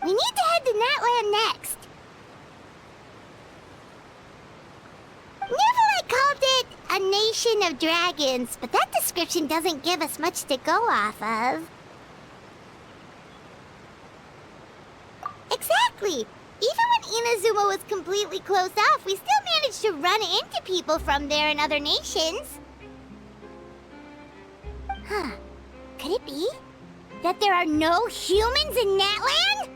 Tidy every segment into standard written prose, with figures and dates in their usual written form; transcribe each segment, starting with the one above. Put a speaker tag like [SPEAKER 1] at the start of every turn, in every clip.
[SPEAKER 1] We need to head to Natlan next. Neverland called it a nation of dragons, but that description doesn't give us much to go off of. Exactly! Even when Inazuma was completely closed off, we still managed to run into people from there in other nations. Huh. Could it be that there are no humans in Natlan?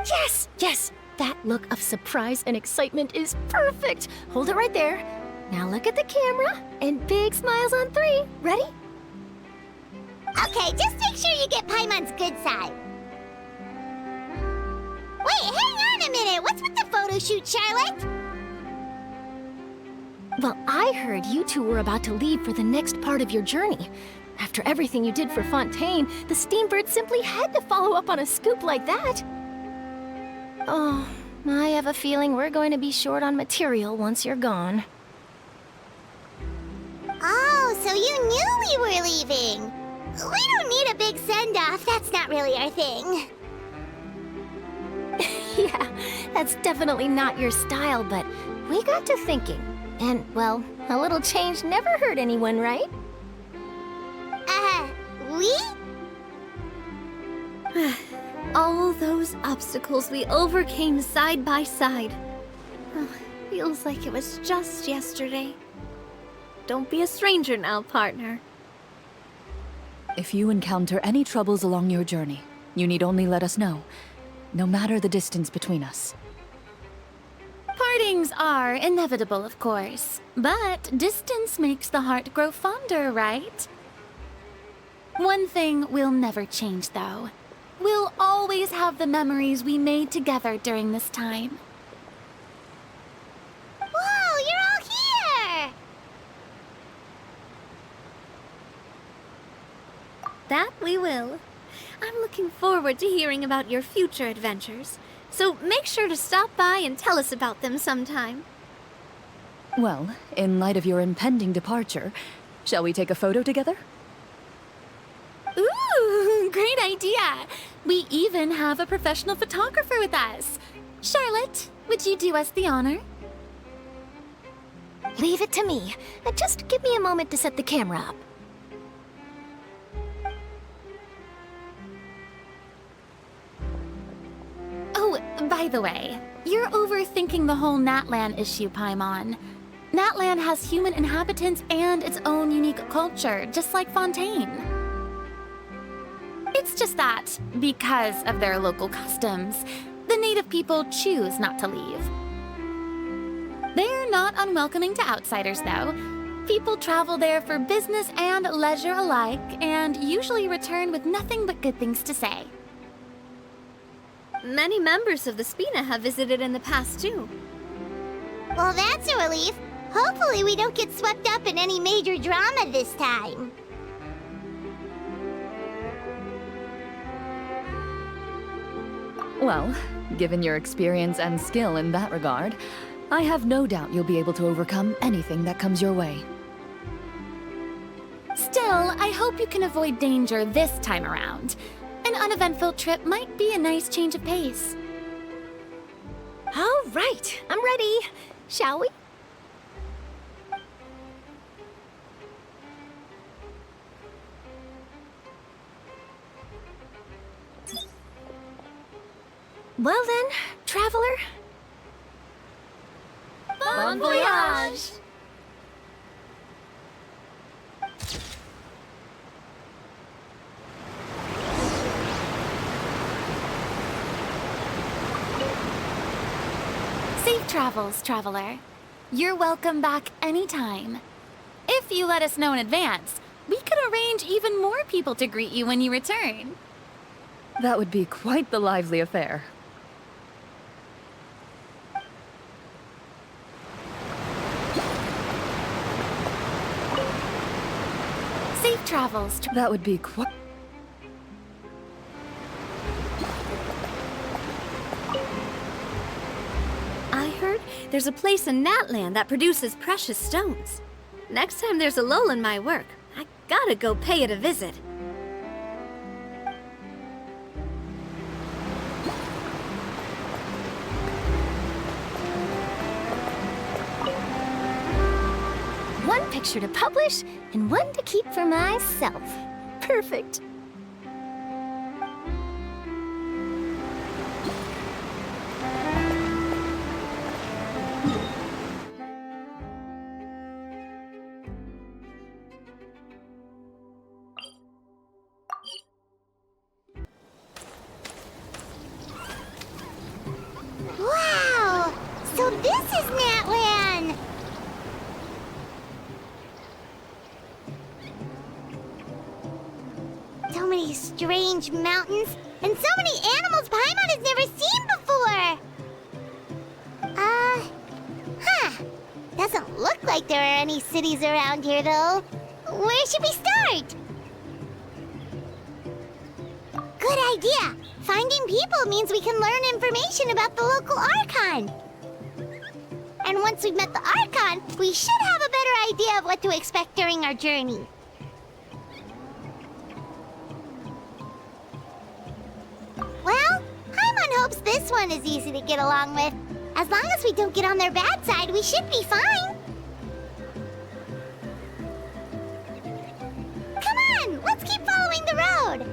[SPEAKER 2] Yes! Yes! That look of surprise and excitement is perfect! Hold it right there. Now look at the camera, and big smiles on 3. Ready?
[SPEAKER 1] Okay, just make sure you get Paimon's good side. Wait, hang on a minute! What's with the photo shoot, Charlotte?
[SPEAKER 2] Well, I heard you two were about to leave for the next part of your journey. After everything you did for Fontaine, the Steambird simply had to follow up on a scoop like that. Oh, I have a feeling we're going to be short on material once you're gone.
[SPEAKER 1] Oh, so you knew we were leaving. We don't need a big send-off. That's not really our thing.
[SPEAKER 2] Yeah, that's definitely not your style, but we got to thinking. And, well, a little change never hurt anyone, right?
[SPEAKER 1] We?
[SPEAKER 3] All those obstacles we overcame side by side. Oh, feels like it was just yesterday. Don't be a stranger now, partner.
[SPEAKER 4] If you encounter any troubles along your journey, you need only let us know, no matter the distance between us.
[SPEAKER 5] Partings are inevitable, of course, but distance makes the heart grow fonder, right? One thing will never change, though. We'll always have the memories we made together during this time.
[SPEAKER 1] Whoa, you're all here!
[SPEAKER 3] That we will. I'm looking forward to hearing about your future adventures. So make sure to stop by and tell us about them sometime.
[SPEAKER 4] Well, in light of your impending departure, shall we take a photo together?
[SPEAKER 5] Ooh, great idea! We even have a professional photographer with us. Charlotte, would you do us the honor?
[SPEAKER 2] Leave it to me. Just give me a moment to set the camera up.
[SPEAKER 5] Oh, by the way, you're overthinking the whole Natlan issue, Paimon. Natlan has human inhabitants and its own unique culture, just like Fontaine. It's just that, because of their local customs, the native people choose not to leave. They're not unwelcoming to outsiders, though. People travel there for business and leisure alike, and usually return with nothing but good things to say.
[SPEAKER 3] Many members of the Spina have visited in the past, too.
[SPEAKER 1] Well, that's a relief. Hopefully we don't get swept up in any major drama this time.
[SPEAKER 4] Well, given your experience and skill in that regard, I have no doubt you'll be able to overcome anything that comes your way.
[SPEAKER 5] Still, I hope you can avoid danger this time around. An uneventful trip might be a nice change of pace.
[SPEAKER 2] All right, I'm ready. Shall we? Well then, traveler.
[SPEAKER 5] Bon voyage! Safe travels, traveler. You're welcome back anytime. If you let us know in advance, we could arrange even more people to greet you when you return.
[SPEAKER 4] That would be quite the lively affair.
[SPEAKER 5] Safe travels.
[SPEAKER 4] That would be quite...
[SPEAKER 3] I heard there's a place in Natlan that produces precious stones. Next time there's a lull in my work, I gotta go pay it a visit.
[SPEAKER 2] picture to publish and one to keep for myself. Perfect.
[SPEAKER 1] Wow! So this is Natlan! So many strange mountains, and so many animals Paimon has never seen before! Doesn't look like there are any cities around here, though. Where should we start? Good idea! Finding people means we can learn information about the local Archon. And once we've met the Archon, we should have a better idea of what to expect during our journey. Well, Paimon hopes this one is easy to get along with. As long as we don't get on their bad side, we should be fine. Come on, let's keep following the road.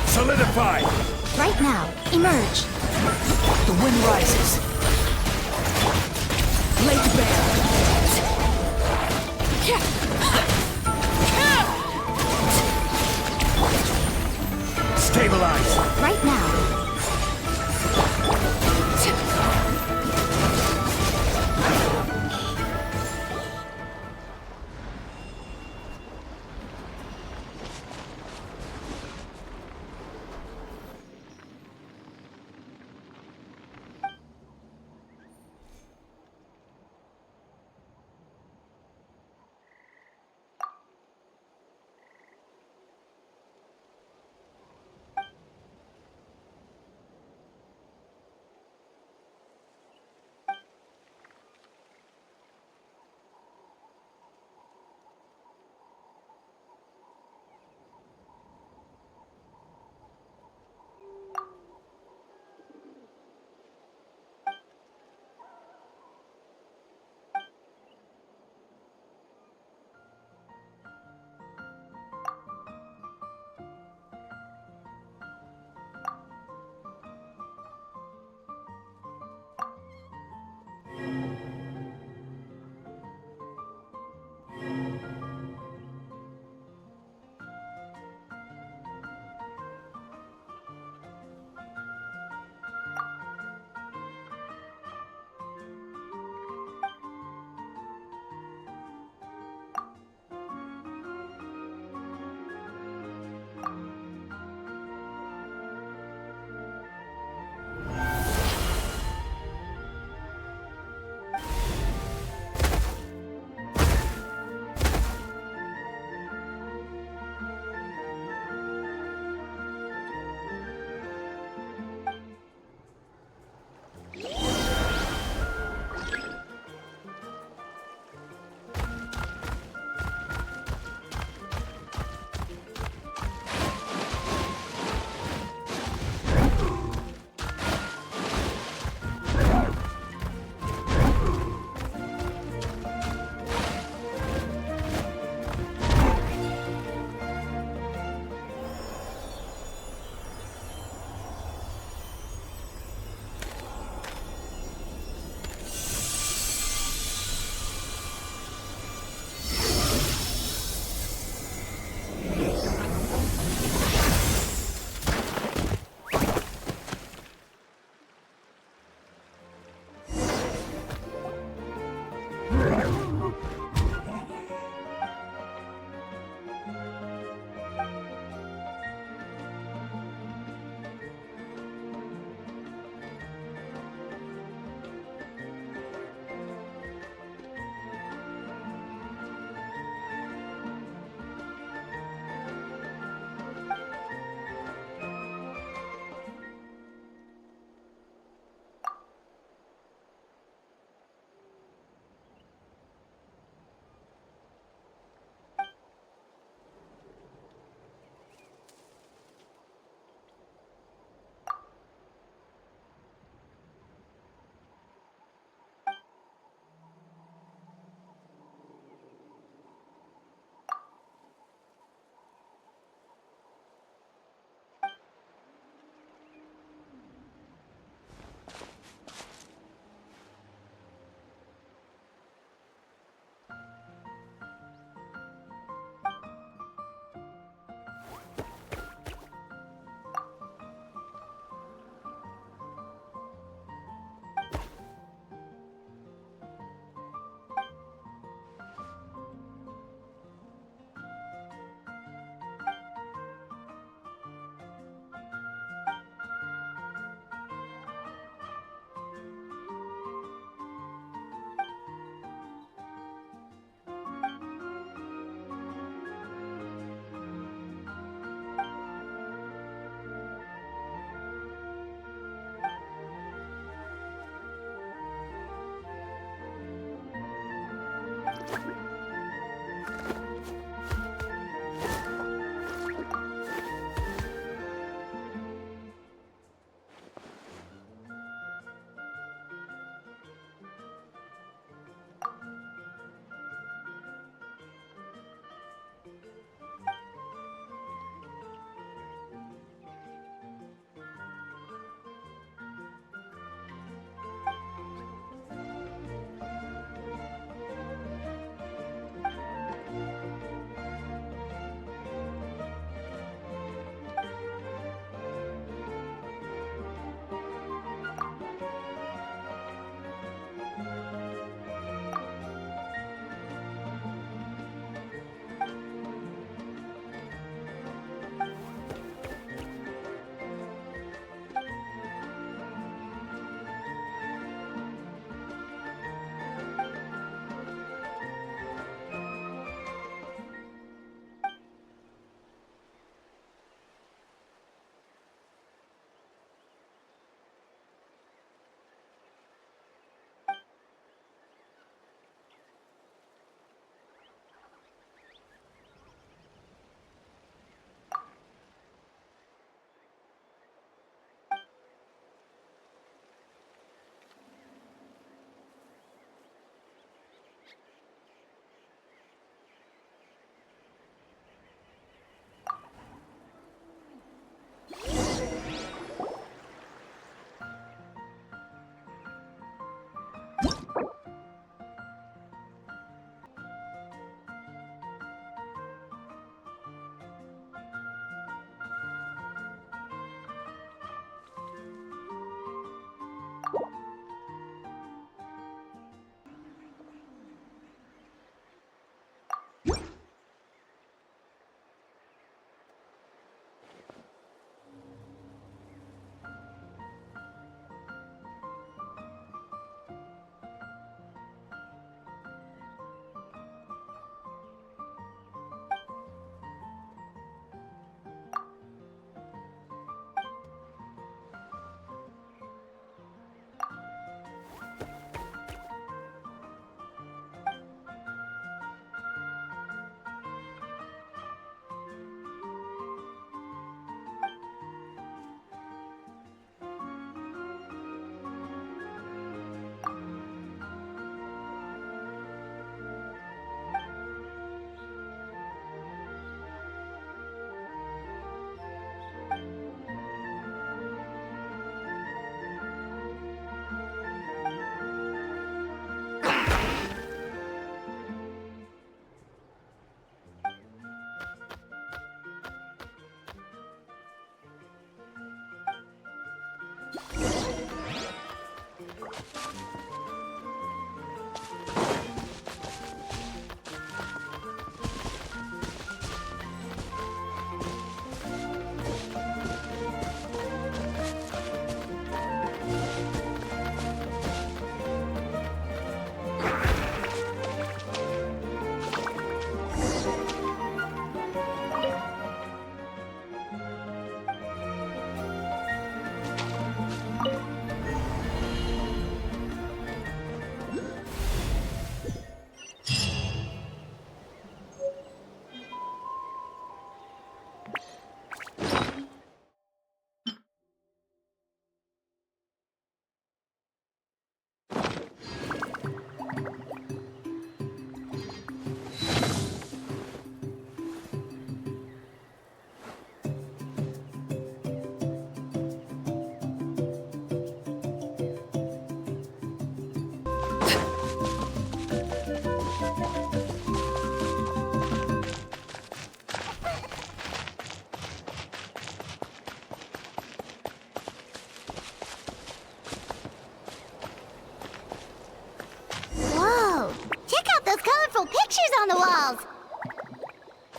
[SPEAKER 6] Solidify!
[SPEAKER 2] Right now, emerge.
[SPEAKER 4] The wind rises. Lake Bear.
[SPEAKER 6] Stabilize!
[SPEAKER 2] Right now.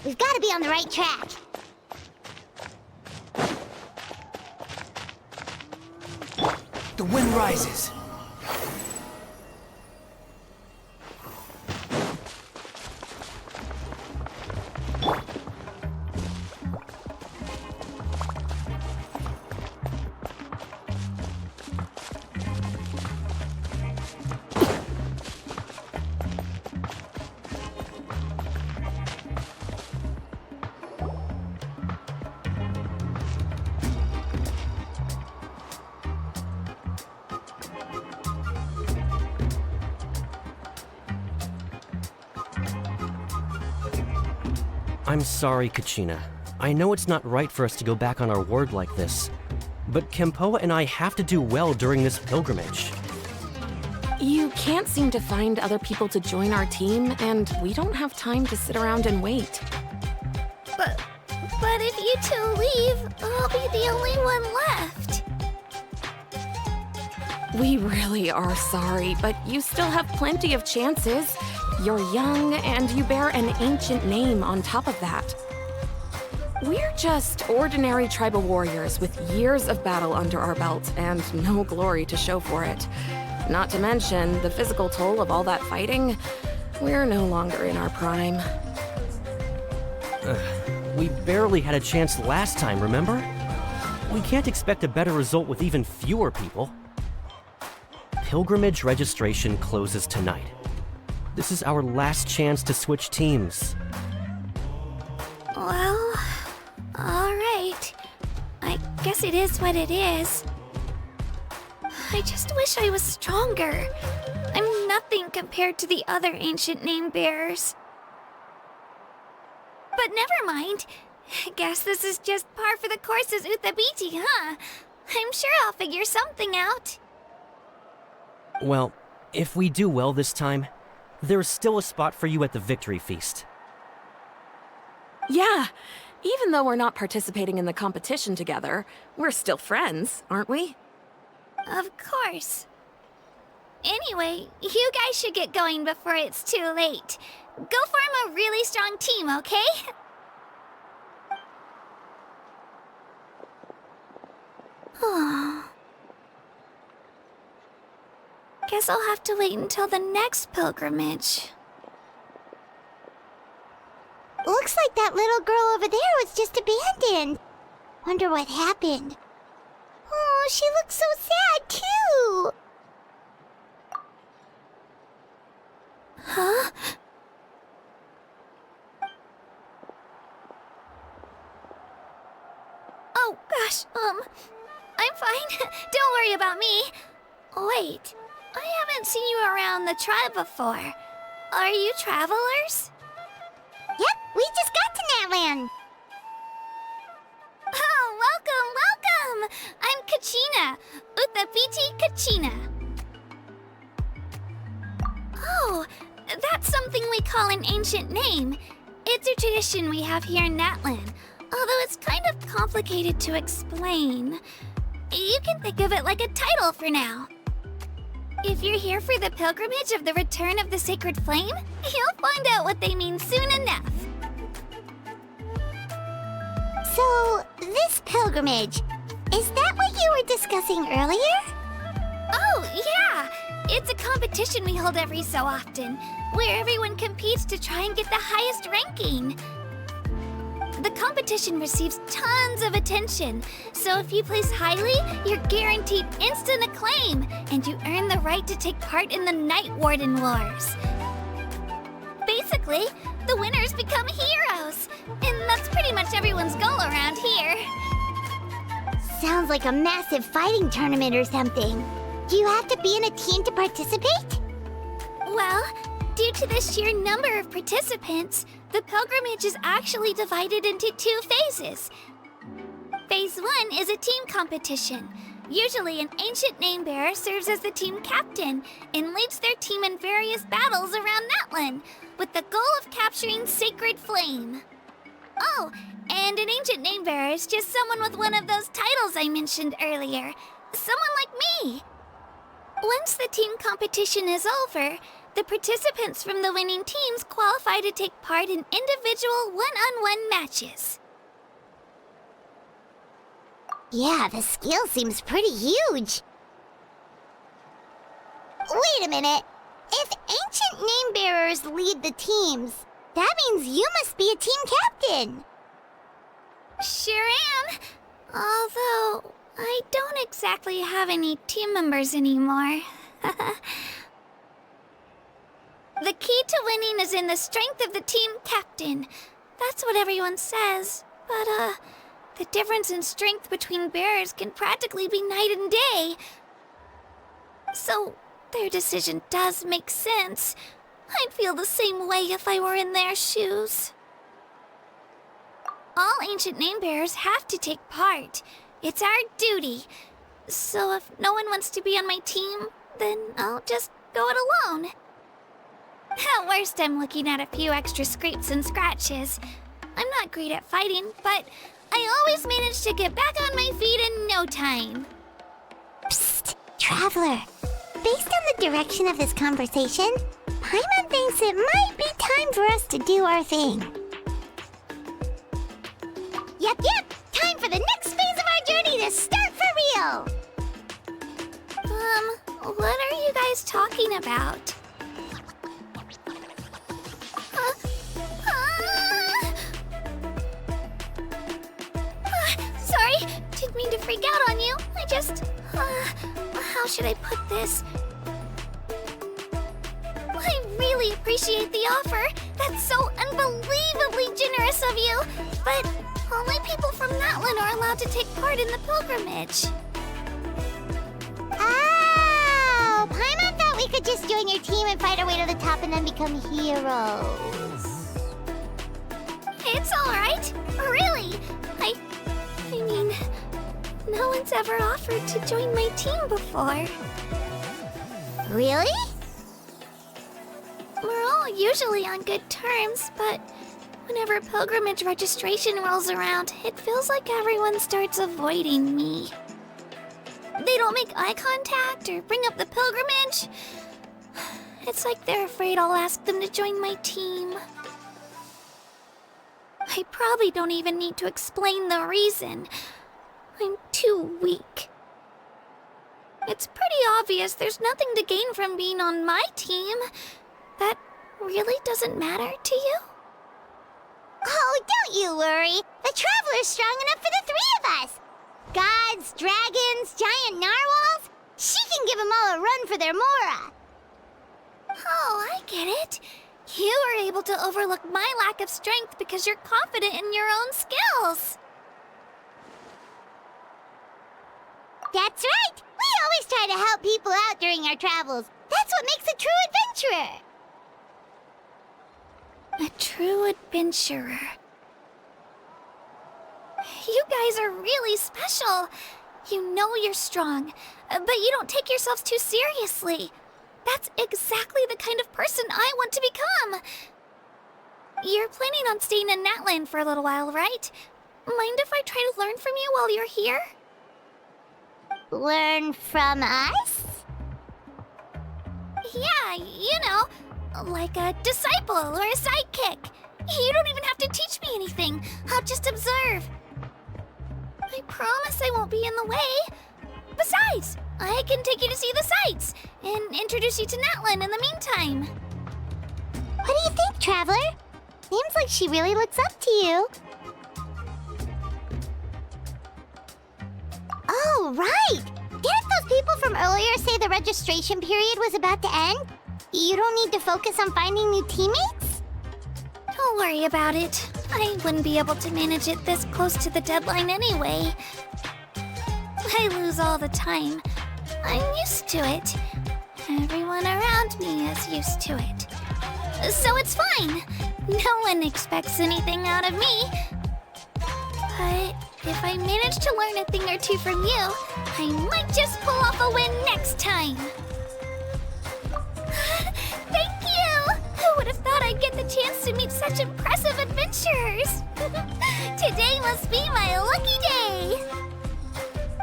[SPEAKER 1] We've got to be on the right track.
[SPEAKER 7] The wind rises.
[SPEAKER 8] I'm sorry, Kachina. I know it's not right for us to go back on our word like this, but Kempoa and I have to do well during this pilgrimage.
[SPEAKER 9] You can't seem to find other people to join our team, and we don't have time to sit around and wait.
[SPEAKER 3] But if you two leave, I'll be the only one left.
[SPEAKER 9] We really are sorry, but you still have plenty of chances. You're young, and you bear an ancient name on top of that. We're just ordinary tribal warriors with years of battle under our belt and no glory to show for it. Not to mention the physical toll of all that fighting. We're no longer in our prime.
[SPEAKER 8] We barely had a chance last time, remember? We can't expect a better result with even fewer people. Pilgrimage registration closes tonight. This is our last chance to switch teams.
[SPEAKER 3] Well, alright. I guess it is what it is. I just wish I was stronger. I'm nothing compared to the other ancient name bearers. But never mind. Guess this is just par for the course as Uthabiti, huh? I'm sure I'll figure something out.
[SPEAKER 8] Well, if we do well this time, there's still a spot for you at the victory feast.
[SPEAKER 9] Yeah, even though we're not participating in the competition together, we're still friends, aren't we?
[SPEAKER 3] Of course. Anyway, you guys should get going before it's too late. Go form a really strong team, okay? Guess I'll have to wait until the next pilgrimage.
[SPEAKER 1] Looks like that little girl over there was just abandoned. Wonder what happened. Oh, she looks so sad, too.
[SPEAKER 3] Huh? Oh, gosh, I'm fine. Don't worry about me. Wait, I haven't seen you around the tribe before. Are you travelers?
[SPEAKER 1] Yep, we just got to Natlan.
[SPEAKER 3] Oh, welcome! I'm Kachina, Uthabiti Kachina. Oh, that's something we call an ancient name. It's a tradition we have here in Natlan, although it's kind of complicated to explain. You can think of it like a title for now. If you're here for the pilgrimage of the return of the sacred flame, you'll find out what they mean soon enough.
[SPEAKER 1] So, this pilgrimage, is that what you were discussing earlier?
[SPEAKER 3] Oh, yeah! It's a competition we hold every so often, where everyone competes to try and get the highest ranking. The competition receives tons of attention, so if you place highly, you're guaranteed instant acclaim, and you earn the right to take part in the Night Warden Wars. Basically, the winners become heroes, and that's pretty much everyone's goal around here.
[SPEAKER 1] Sounds like a massive fighting tournament or something. Do you have to be in a team to participate?
[SPEAKER 3] Well, due to the sheer number of participants, the pilgrimage is actually divided into 2 phases. Phase 1 is a team competition. Usually, an ancient name bearer serves as the team captain and leads their team in various battles around Natlan, with the goal of capturing Sacred Flame. Oh, and an ancient name bearer is just someone with one of those titles I mentioned earlier. Someone like me. Once the team competition is over, The participants from the winning teams qualify to take part in individual one-on-one matches.
[SPEAKER 1] Yeah, the skill seems pretty huge. Wait a minute. If ancient name bearers lead the teams, that means you must be a team captain.
[SPEAKER 3] Sure am. Although, I don't exactly have any team members anymore. The key to winning is in the strength of the team captain. That's what everyone says. But, the difference in strength between bearers can practically be night and day. So, their decision does make sense. I'd feel the same way if I were in their shoes. All ancient name bearers have to take part. It's our duty. So if no one wants to be on my team, then I'll just go it alone. At worst, I'm looking at a few extra scrapes and scratches. I'm not great at fighting, but I always manage to get back on my feet in no time.
[SPEAKER 1] Psst, Traveler. Based on the direction of this conversation, Paimon thinks it might be time for us to do our thing. Yep, time for the next phase of our journey to start for real!
[SPEAKER 3] What are you guys talking about? Sorry, didn't mean to freak out on you. I just... how should I put this? I really appreciate the offer. That's so unbelievably generous of you. But only people from Natlan are allowed to take part in the pilgrimage.
[SPEAKER 1] Oh! Paimon thought we could just join your team and fight our way to the top and then become heroes.
[SPEAKER 3] It's alright. Really. I mean, no one's ever offered to join my team before.
[SPEAKER 1] Really?
[SPEAKER 3] We're all usually on good terms, but whenever pilgrimage registration rolls around, it feels like everyone starts avoiding me. They don't make eye contact or bring up the pilgrimage. It's like they're afraid I'll ask them to join my team. I probably don't even need to explain the reason. I'm too weak. It's pretty obvious there's nothing to gain from being on my team. That really doesn't matter to you?
[SPEAKER 1] Oh, don't you worry. The Traveler's strong enough for the three of us. Gods, dragons, giant narwhals. She can give them all a run for their Mora.
[SPEAKER 3] Oh, I get it. You are able to overlook my lack of strength because you're confident in your own skills.
[SPEAKER 1] That's right. We always try to help people out during our travels. That's what makes a true adventurer.
[SPEAKER 3] A true adventurer. You guys are really special. You know you're strong, but you don't take yourselves too seriously. That's exactly the kind of person I want to become. You're planning on staying in Natlan for a little while, right? Mind if I try to learn from you while you're here?
[SPEAKER 1] Learn from us?
[SPEAKER 3] Yeah, you know, like a disciple or a sidekick. You don't even have to teach me anything. I'll just observe. I promise I won't be in the way. Besides, I can take you to see the sights and introduce you to Natlan in the meantime.
[SPEAKER 1] What do you think, Traveler? Seems like she really looks up to you. Oh, right! Didn't those people from earlier say the registration period was about to end? You don't need to focus on finding new teammates?
[SPEAKER 3] Don't worry about it. I wouldn't be able to manage it this close to the deadline anyway. I lose all the time. I'm used to it. Everyone around me is used to it. So it's fine. No one expects anything out of me. But if I manage to learn a thing or two from you, I might just pull off a win next time. Thank you! Who would have thought I'd get the chance to meet such impressive adventurers? Today must be my lucky day.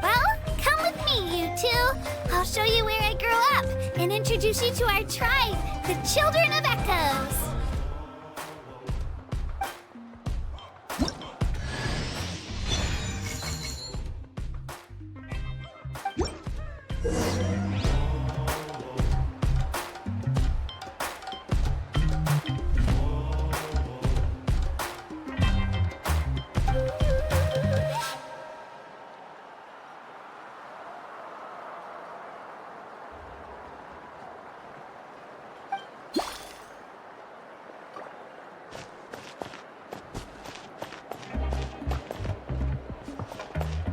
[SPEAKER 3] Well, come with me, you two. I'll I'll show you where I grew up and introduce you to our tribe, the Children of Echoes.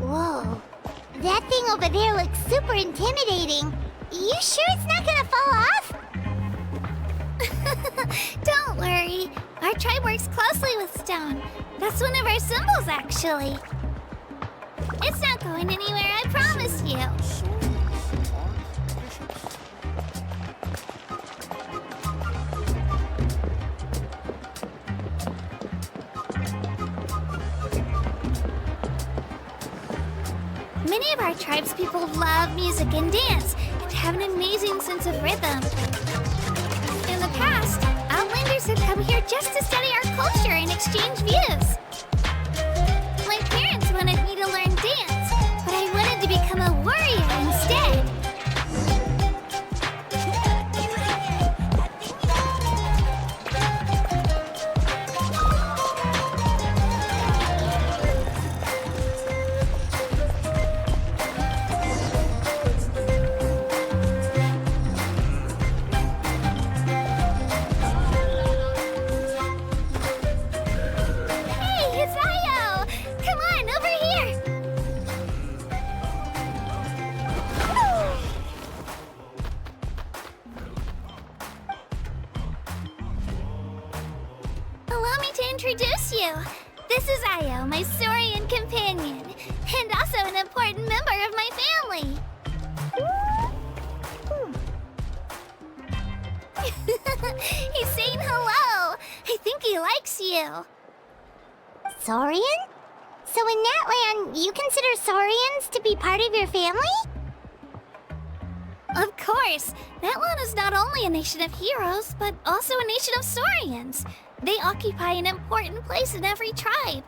[SPEAKER 1] Whoa. That thing over there looks super intimidating. You sure it's not gonna fall off?
[SPEAKER 3] Don't worry. Our tribe works closely with stone. That's one of our symbols, actually. It's not going anywhere, I promise you. Many of our tribespeople love music and dance and have an amazing sense of rhythm. In the past, Outlanders have come here just to study our culture and exchange views. My parents wanted me to learn dance, but I wanted to become a warrior instead. Introduce you. This is Ayo, my Saurian companion, and also an important member of my family. He's saying hello. I think he likes you.
[SPEAKER 1] Saurian? So in Natlan, you consider Saurians to be part of your family?
[SPEAKER 3] Of course. Natlan is not only a nation of heroes, but also a nation of Saurians. They occupy an important place in every tribe.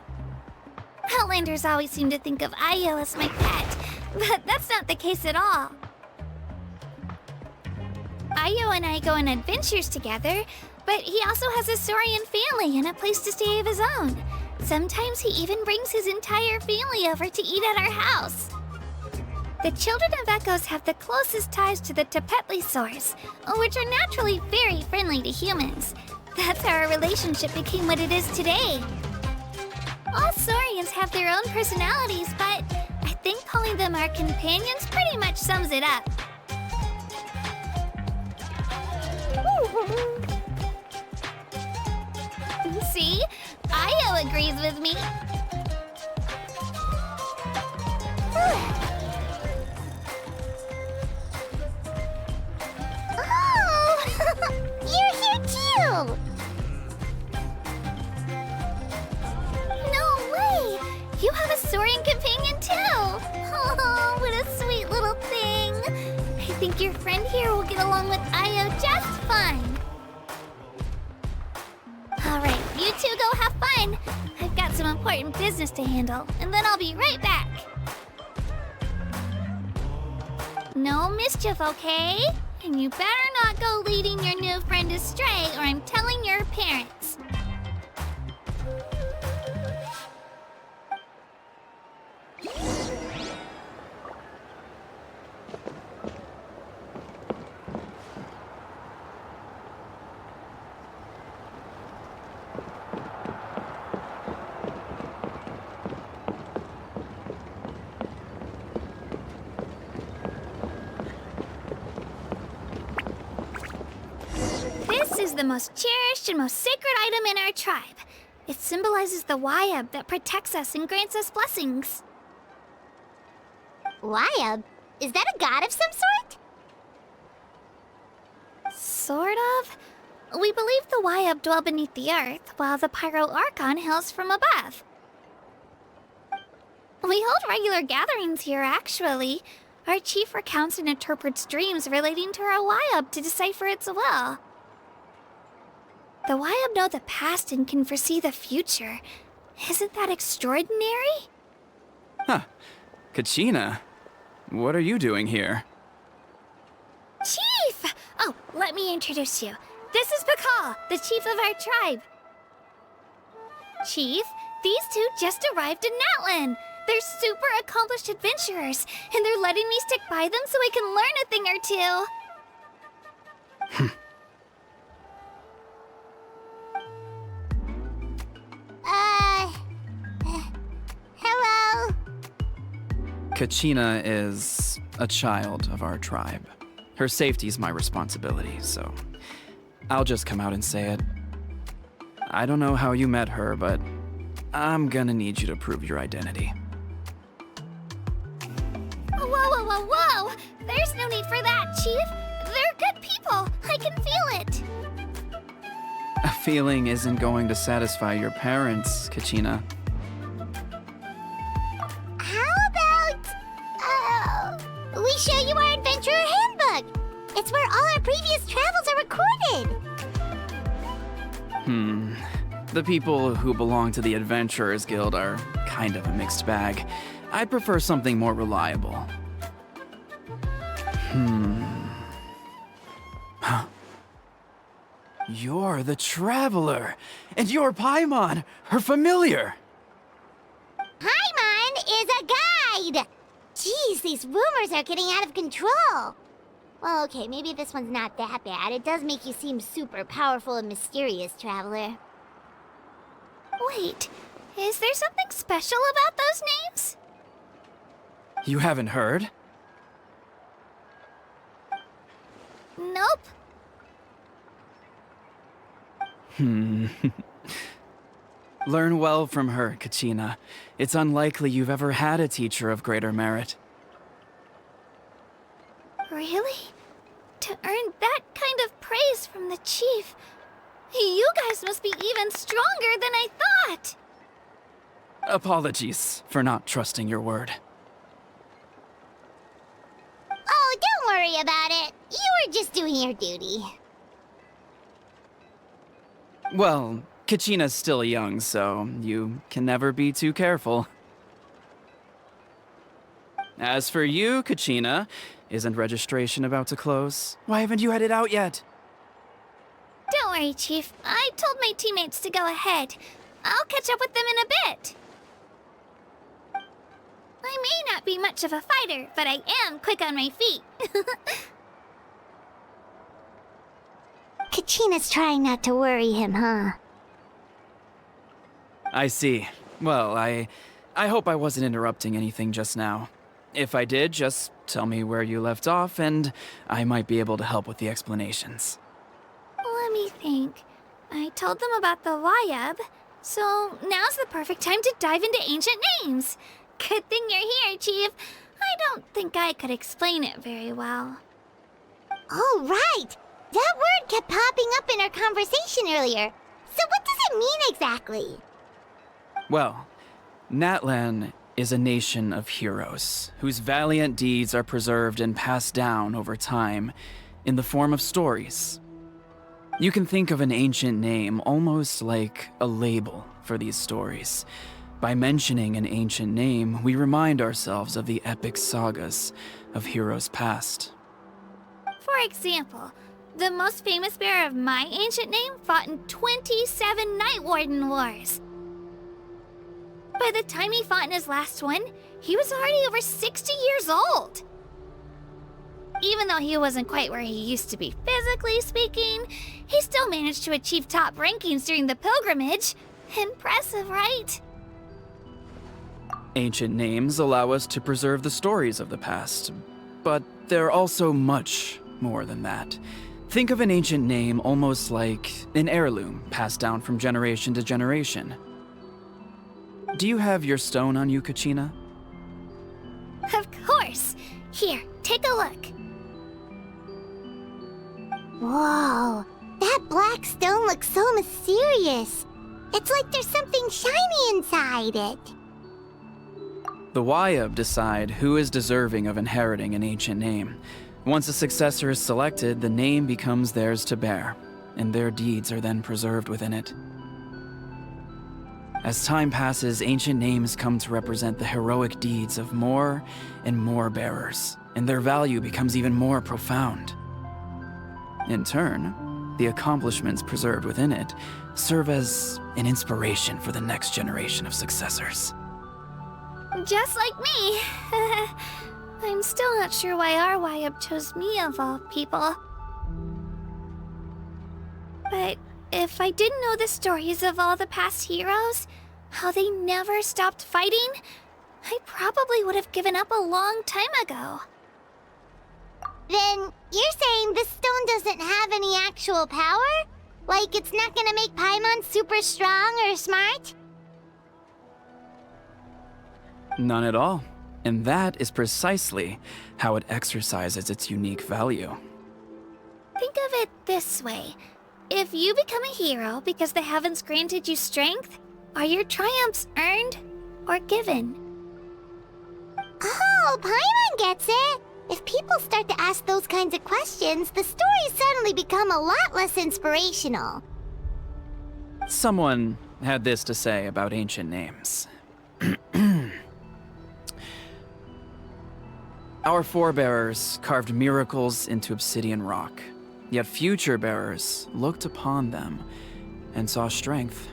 [SPEAKER 3] Outlanders always seem to think of Ayo as my pet, but that's not the case at all. Ayo and I go on adventures together, but he also has a Saurian family and a place to stay of his own. Sometimes he even brings his entire family over to eat at our house. The Children of Echoes have the closest ties to the Tepetli-saurs, which are naturally very friendly to humans. That's how our relationship became what it is today. All Saurians have their own personalities, but I think calling them our companions pretty much sums it up. See? Ayo agrees with me.
[SPEAKER 1] Oh! You're here too!
[SPEAKER 3] No way! You have a Saurian companion too! Oh, what a sweet little thing! I think your friend here will get along with Ayo just fine. Alright, you two go have fun. I've got some important business to handle, and then I'll be right back. No mischief, okay? And you better not go leading your new friend astray, or I'm telling your parents. This is the most cherished and most sacred item in our tribe. It symbolizes the Wayab that protects us and grants us blessings.
[SPEAKER 1] Wayab? Is that a god of some sort?
[SPEAKER 3] Sort of. We believe the Wayab dwell beneath the earth, while the Pyro Archon hails from above. We hold regular gatherings here, actually. our chief recounts and interprets dreams relating to our Wayab to decipher its will. The Wayab know the past and can foresee the future. Isn't that extraordinary?
[SPEAKER 7] Huh. Kachina, what are you doing here?
[SPEAKER 3] Chief! Oh, let me introduce you. This is Pakal, the chief of our tribe. Chief, these two just arrived in Natlan. They're super accomplished adventurers, and they're letting me stick by them so I can learn a thing or two.
[SPEAKER 1] Hello?
[SPEAKER 7] Kachina is a child of our tribe. Her safety's my responsibility, so I'll just come out and say it. I don't know how you met her, but I'm gonna need you to prove your identity.
[SPEAKER 3] Whoa, whoa, whoa, whoa! There's no need for that, Chief. They're good people. I can feel it.
[SPEAKER 7] A feeling isn't going to satisfy your parents, Kachina.
[SPEAKER 1] How about, we show you our adventurer handbook? It's where all our previous travels are recorded.
[SPEAKER 7] The people who belong to the Adventurers Guild are kind of a mixed bag. I'd prefer something more reliable. Huh. You're the Traveler, and you're Paimon, her familiar.
[SPEAKER 1] Paimon is a guide! Jeez, these rumors are getting out of control. Well, okay, maybe this one's not that bad. It does make you seem super powerful and mysterious, Traveler.
[SPEAKER 3] Wait, is there something special about those names?
[SPEAKER 7] You haven't heard?
[SPEAKER 3] Nope.
[SPEAKER 7] Learn well from her, Kachina. It's unlikely you've ever had a teacher of greater merit.
[SPEAKER 3] Really? To earn that kind of praise from the chief, you guys must be even stronger than I thought!
[SPEAKER 7] Apologies for not trusting your word.
[SPEAKER 1] Oh, don't worry about it. You were just doing your duty.
[SPEAKER 7] Well, Kachina's still young, so you can never be too careful. As for you, Kachina, isn't registration about to close? Why haven't you headed out yet?
[SPEAKER 3] Don't worry, Chief. I told my teammates to go ahead. I'll catch up with them in a bit. I may not be much of a fighter, but I am quick on my feet.
[SPEAKER 1] Kachina's trying not to worry him, huh?
[SPEAKER 7] I see. Well, I hope I wasn't interrupting anything just now. If I did, just tell me where you left off, and I might be able to help with the explanations.
[SPEAKER 3] Let me think. I told them about the Wayab, so now's the perfect time to dive into ancient names. Good thing you're here, Chief. I don't think I could explain it very well.
[SPEAKER 1] Oh, right! That word kept popping up in our conversation earlier. So what does it mean exactly?
[SPEAKER 7] Well, Natlan is a nation of heroes whose valiant deeds are preserved and passed down over time in the form of stories. You can think of an ancient name almost like a label for these stories. By mentioning an ancient name, we remind ourselves of the epic sagas of heroes past.
[SPEAKER 3] For example, the most famous bearer of my ancient name fought in 27 Night Warden Wars. By the time he fought in his last one, he was already over 60 years old. Even though he wasn't quite where he used to be physically speaking, he still managed to achieve top rankings during the pilgrimage. Impressive, right?
[SPEAKER 7] Ancient names allow us to preserve the stories of the past, but they're also much more than that. Think of an ancient name almost like an heirloom passed down from generation to generation. Do you have your stone on you, Kachina?
[SPEAKER 3] Of course. Here, take a look.
[SPEAKER 1] Whoa, that black stone looks so mysterious. It's like there's something shiny inside it.
[SPEAKER 7] The Wayab decide who is deserving of inheriting an ancient name. Once a successor is selected, the name becomes theirs to bear, and their deeds are then preserved within it. As time passes, ancient names come to represent the heroic deeds of more and more bearers, and their value becomes even more profound. In turn, the accomplishments preserved within it serve as an inspiration for the next generation of successors.
[SPEAKER 3] Just like me. I'm still not sure why our Wayab chose me of all people. But if I didn't know the stories of all the past heroes, how they never stopped fighting, I probably would have given up a long time ago.
[SPEAKER 1] Then, you're saying this stone doesn't have any actual power? Like it's not gonna make Paimon super strong or smart?
[SPEAKER 7] None at all. And that is precisely how it exercises its unique value.
[SPEAKER 3] Think of it this way. If you become a hero because the heavens granted you strength, are your triumphs earned or given?
[SPEAKER 1] Oh, Paimon gets it! If people start to ask those kinds of questions, the stories suddenly become a lot less inspirational.
[SPEAKER 7] Someone had this to say about ancient names. Our forebears carved miracles into obsidian rock, yet future bearers looked upon them and saw strength.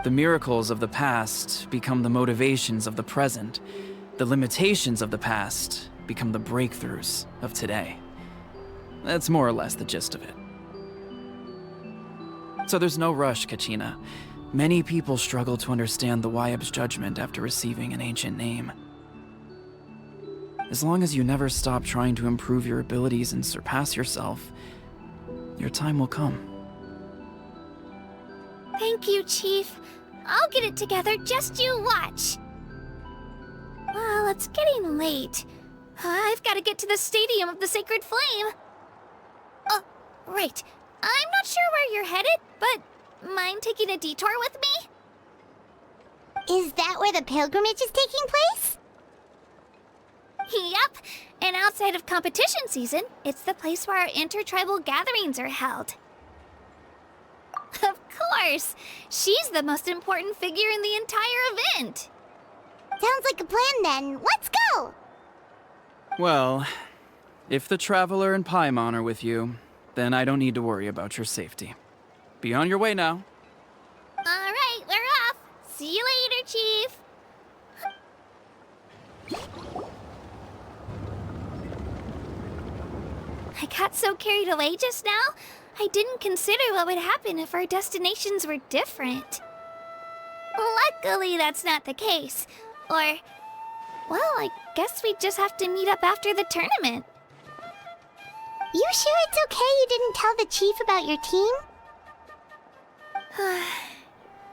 [SPEAKER 7] The miracles of the past become the motivations of the present. The limitations of the past become the breakthroughs of today. That's more or less the gist of it. So there's no rush, Kachina. Many people struggle to understand the Wayab's judgment after receiving an ancient name. As long as you never stop trying to improve your abilities and surpass yourself, your time will come.
[SPEAKER 3] Thank you, Chief. I'll get it together, just you watch. Well, it's getting late. I've got to get to the Stadium of the Sacred Flame. Oh, right. I'm not sure where you're headed, but mind taking a detour with me?
[SPEAKER 1] Is that where the pilgrimage is taking place?
[SPEAKER 3] Yep, and outside of competition season, it's the place where our intertribal gatherings are held. Of course! She's the most important figure in the entire event!
[SPEAKER 1] Sounds like a plan then. Let's go!
[SPEAKER 7] Well, if the Traveler and Paimon are with you, then I don't need to worry about your safety. Be on your way now.
[SPEAKER 3] Alright, we're off! See you later, Chief! I got so carried away just now, I didn't consider what would happen if our destinations were different. Luckily, that's not the case. Or, well, I guess we just have to meet up after the tournament.
[SPEAKER 1] You sure it's okay you didn't tell the chief about your team?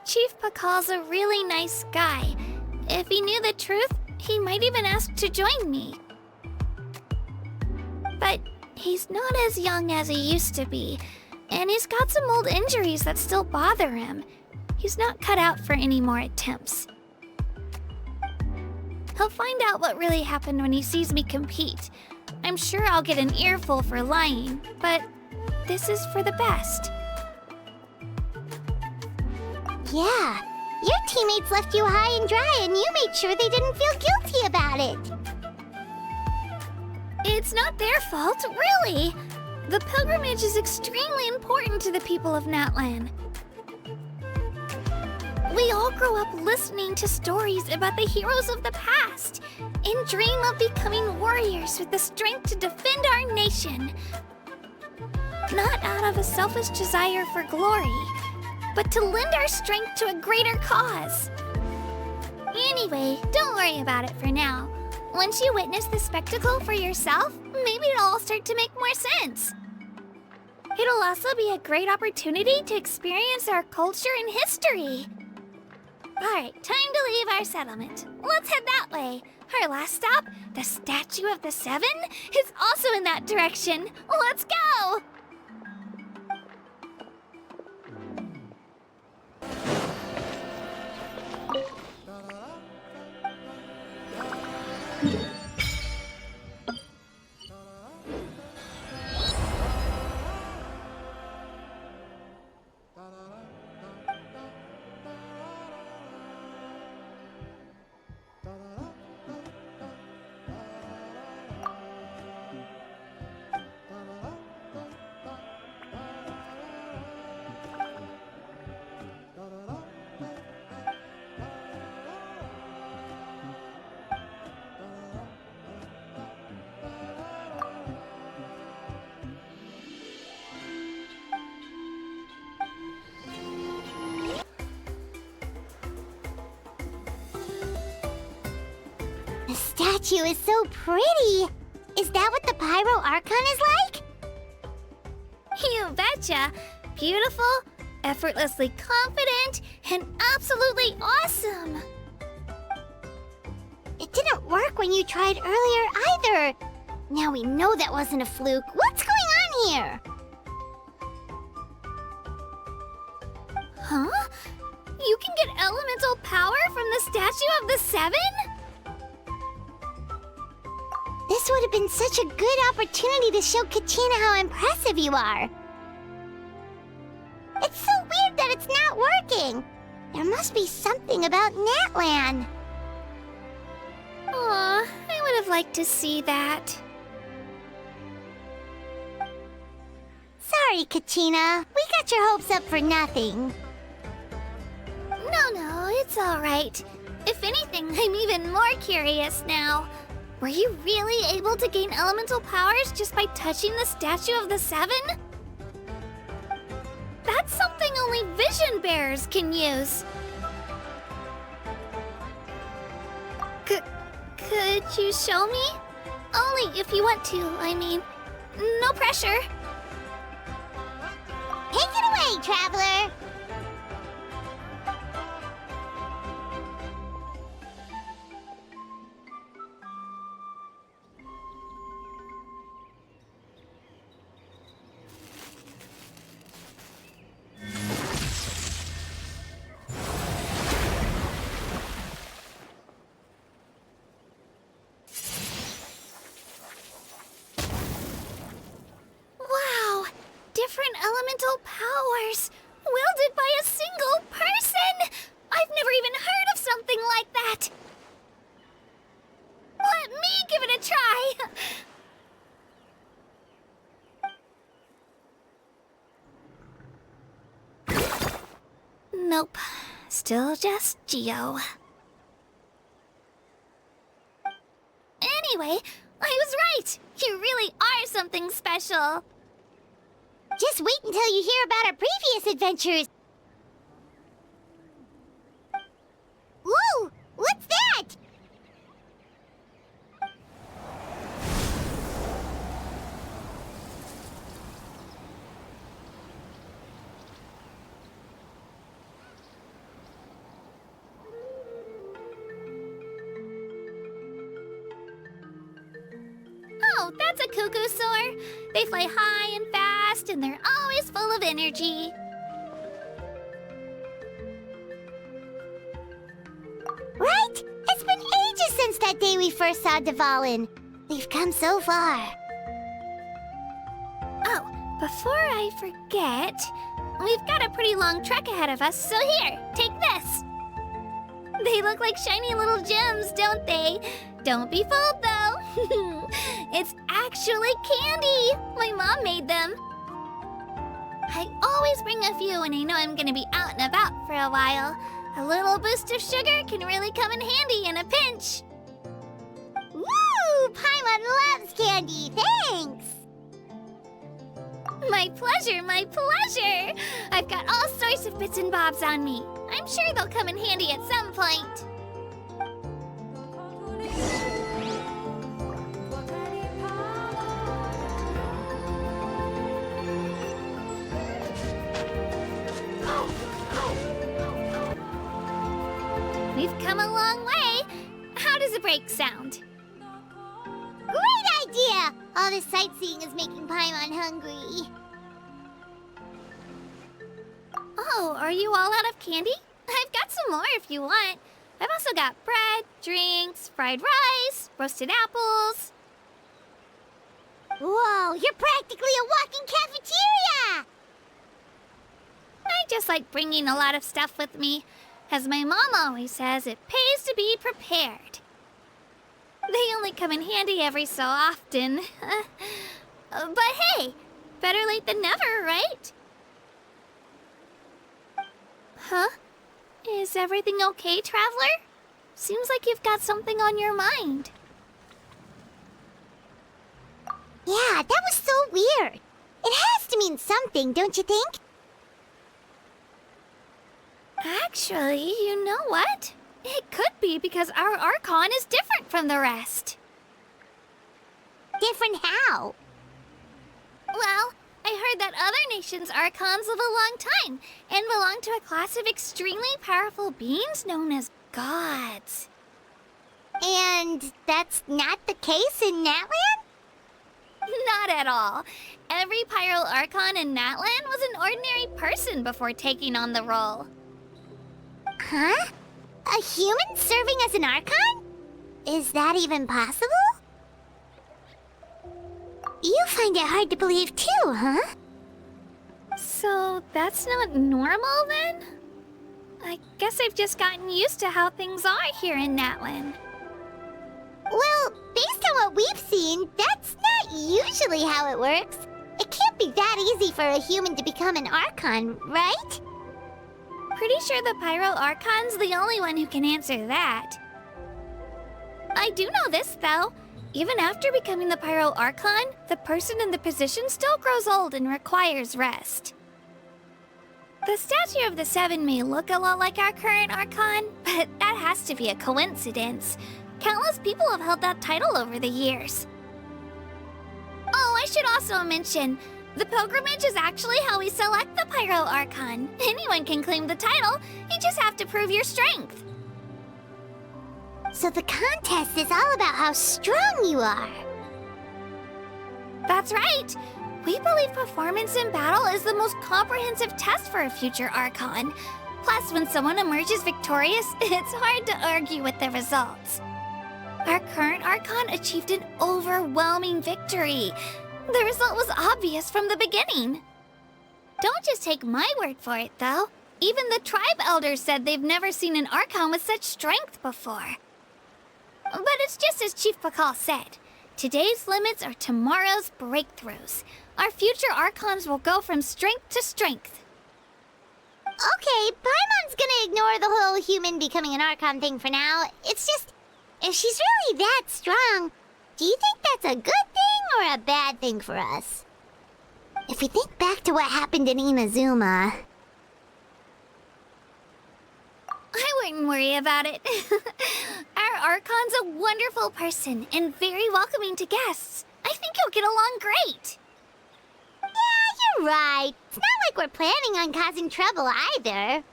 [SPEAKER 3] Chief Pakal's a really nice guy. If he knew the truth, he might even ask to join me. But he's not as young as he used to be, and he's got some old injuries that still bother him. He's not cut out for any more attempts. He'll find out what really happened when he sees me compete. I'm sure I'll get an earful for lying, but this is for the best.
[SPEAKER 1] Yeah, your teammates left you high and dry and you made sure they didn't feel guilty about it.
[SPEAKER 3] It's not their fault, really. The pilgrimage is extremely important to the people of Natlan. We all grow up listening to stories about the heroes of the past and dream of becoming warriors with the strength to defend our nation. Not out of a selfish desire for glory, but to lend our strength to a greater cause. Anyway, don't worry about it for now. Once you witness the spectacle for yourself, maybe it'll all start to make more sense. It'll also be a great opportunity to experience our culture and history. Alright, time to leave our settlement. Let's head that way. Our last stop, the Statue of the Seven, is also in that direction. Let's go!
[SPEAKER 1] The statue is so pretty. Is that what the Pyro Archon is like?
[SPEAKER 3] You betcha. Beautiful, effortlessly confident, and absolutely awesome.
[SPEAKER 1] It didn't work when you tried earlier either. Now we know that wasn't a fluke. What's going on here?
[SPEAKER 3] Huh? You can get elemental power from the Statue of the Seven?
[SPEAKER 1] This would have been such a good opportunity to show Kachina how impressive you are. It's so weird that it's not working. There must be something about Natlan.
[SPEAKER 3] Aw, I would have liked to see that.
[SPEAKER 1] Sorry, Kachina. We got your hopes up for nothing.
[SPEAKER 3] No, it's all right. If anything, I'm even more curious now. Were you really able to gain elemental powers just by touching the Statue of the Seven? That's something only vision bearers can use. Could you show me? Only if you want to, I mean. No pressure.
[SPEAKER 1] Take it away, traveler.
[SPEAKER 3] Different elemental powers, wielded by a single person! I've never even heard of something like that! Let me give it a try! Nope, still just Geo. Anyway, I was right! You really are something special!
[SPEAKER 1] Just wait until you hear about our previous adventures. Ooh, what's that?
[SPEAKER 3] Oh, that's a cuckoo soar. They fly high and fast, and they're always full of energy.
[SPEAKER 1] Right? It's been ages since that day we first saw Dvalin. We've come so far.
[SPEAKER 3] Oh, before I forget, we've got a pretty long trek ahead of us, so here, take this. They look like shiny little gems, don't they? Don't be fooled, though. It's actually candy. My mom made them. I always bring a few when I know I'm gonna be out and about for a while. A little boost of sugar can really come in handy in a pinch.
[SPEAKER 1] Woo! Paimon loves candy. Thanks.
[SPEAKER 3] My pleasure, my pleasure. I've got all sorts of bits and bobs on me. I'm sure they'll come in handy at some point. We've come a long way. How does a break sound?
[SPEAKER 1] Great idea! All this sightseeing is making Paimon hungry.
[SPEAKER 3] Oh, are you all out of candy? I've got some more if you want. I've also got bread, drinks, fried rice, roasted apples.
[SPEAKER 1] Whoa, you're practically a walking cafeteria!
[SPEAKER 3] I just like bringing a lot of stuff with me. As my mom always says, it pays to be prepared. They only come in handy every so often. But hey, better late than never, right? Huh? Is everything okay, Traveler? Seems like you've got something on your mind.
[SPEAKER 1] Yeah, that was so weird. It has to mean something, don't you think?
[SPEAKER 3] Actually, you know what? It could be because our Archon is different from the rest.
[SPEAKER 1] Different how?
[SPEAKER 3] Well, I heard that other nations' Archons live a long time and belong to a class of extremely powerful beings known as gods.
[SPEAKER 1] And that's not the case in Natlan?
[SPEAKER 3] Not at all. Every Pyro Archon in Natlan was an ordinary person before taking on the role.
[SPEAKER 1] Huh? A human serving as an Archon? Is that even possible? You find it hard to believe too, huh?
[SPEAKER 3] So that's not normal then? I guess I've just gotten used to how things are here in Natlan.
[SPEAKER 1] Well, based on what we've seen, that's not usually how it works. It can't be that easy for a human to become an Archon, right?
[SPEAKER 3] Pretty sure the Pyro Archon's the only one who can answer that. I do know this, though. Even after becoming the Pyro Archon, the person in the position still grows old and requires rest. The statue of the Seven may look a lot like our current Archon, but that has to be a coincidence. Countless people have held that title over the years. Oh, I should also mention, the pilgrimage is actually how we select the Pyro Archon. Anyone can claim the title, you just have to prove your strength.
[SPEAKER 1] So the contest is all about how strong you are.
[SPEAKER 3] That's right. We believe performance in battle is the most comprehensive test for a future Archon. Plus, when someone emerges victorious, it's hard to argue with the results. Our current Archon achieved an overwhelming victory. The result was obvious from the beginning. Don't just take my word for it, though. Even the tribe elders said they've never seen an Archon with such strength before. But it's just as Chief Pakal said. Today's limits are tomorrow's breakthroughs. Our future Archons will go from strength to strength.
[SPEAKER 1] Okay, Paimon's gonna ignore the whole human becoming an Archon thing for now. It's just, if she's really that strong, do you think that's a good thing or a bad thing for us? If we think back to what happened in Inazuma...
[SPEAKER 3] I wouldn't worry about it. Our Archon's a wonderful person and very welcoming to guests. I think you'll get along great.
[SPEAKER 1] Yeah, you're right. It's not like we're planning on causing trouble either.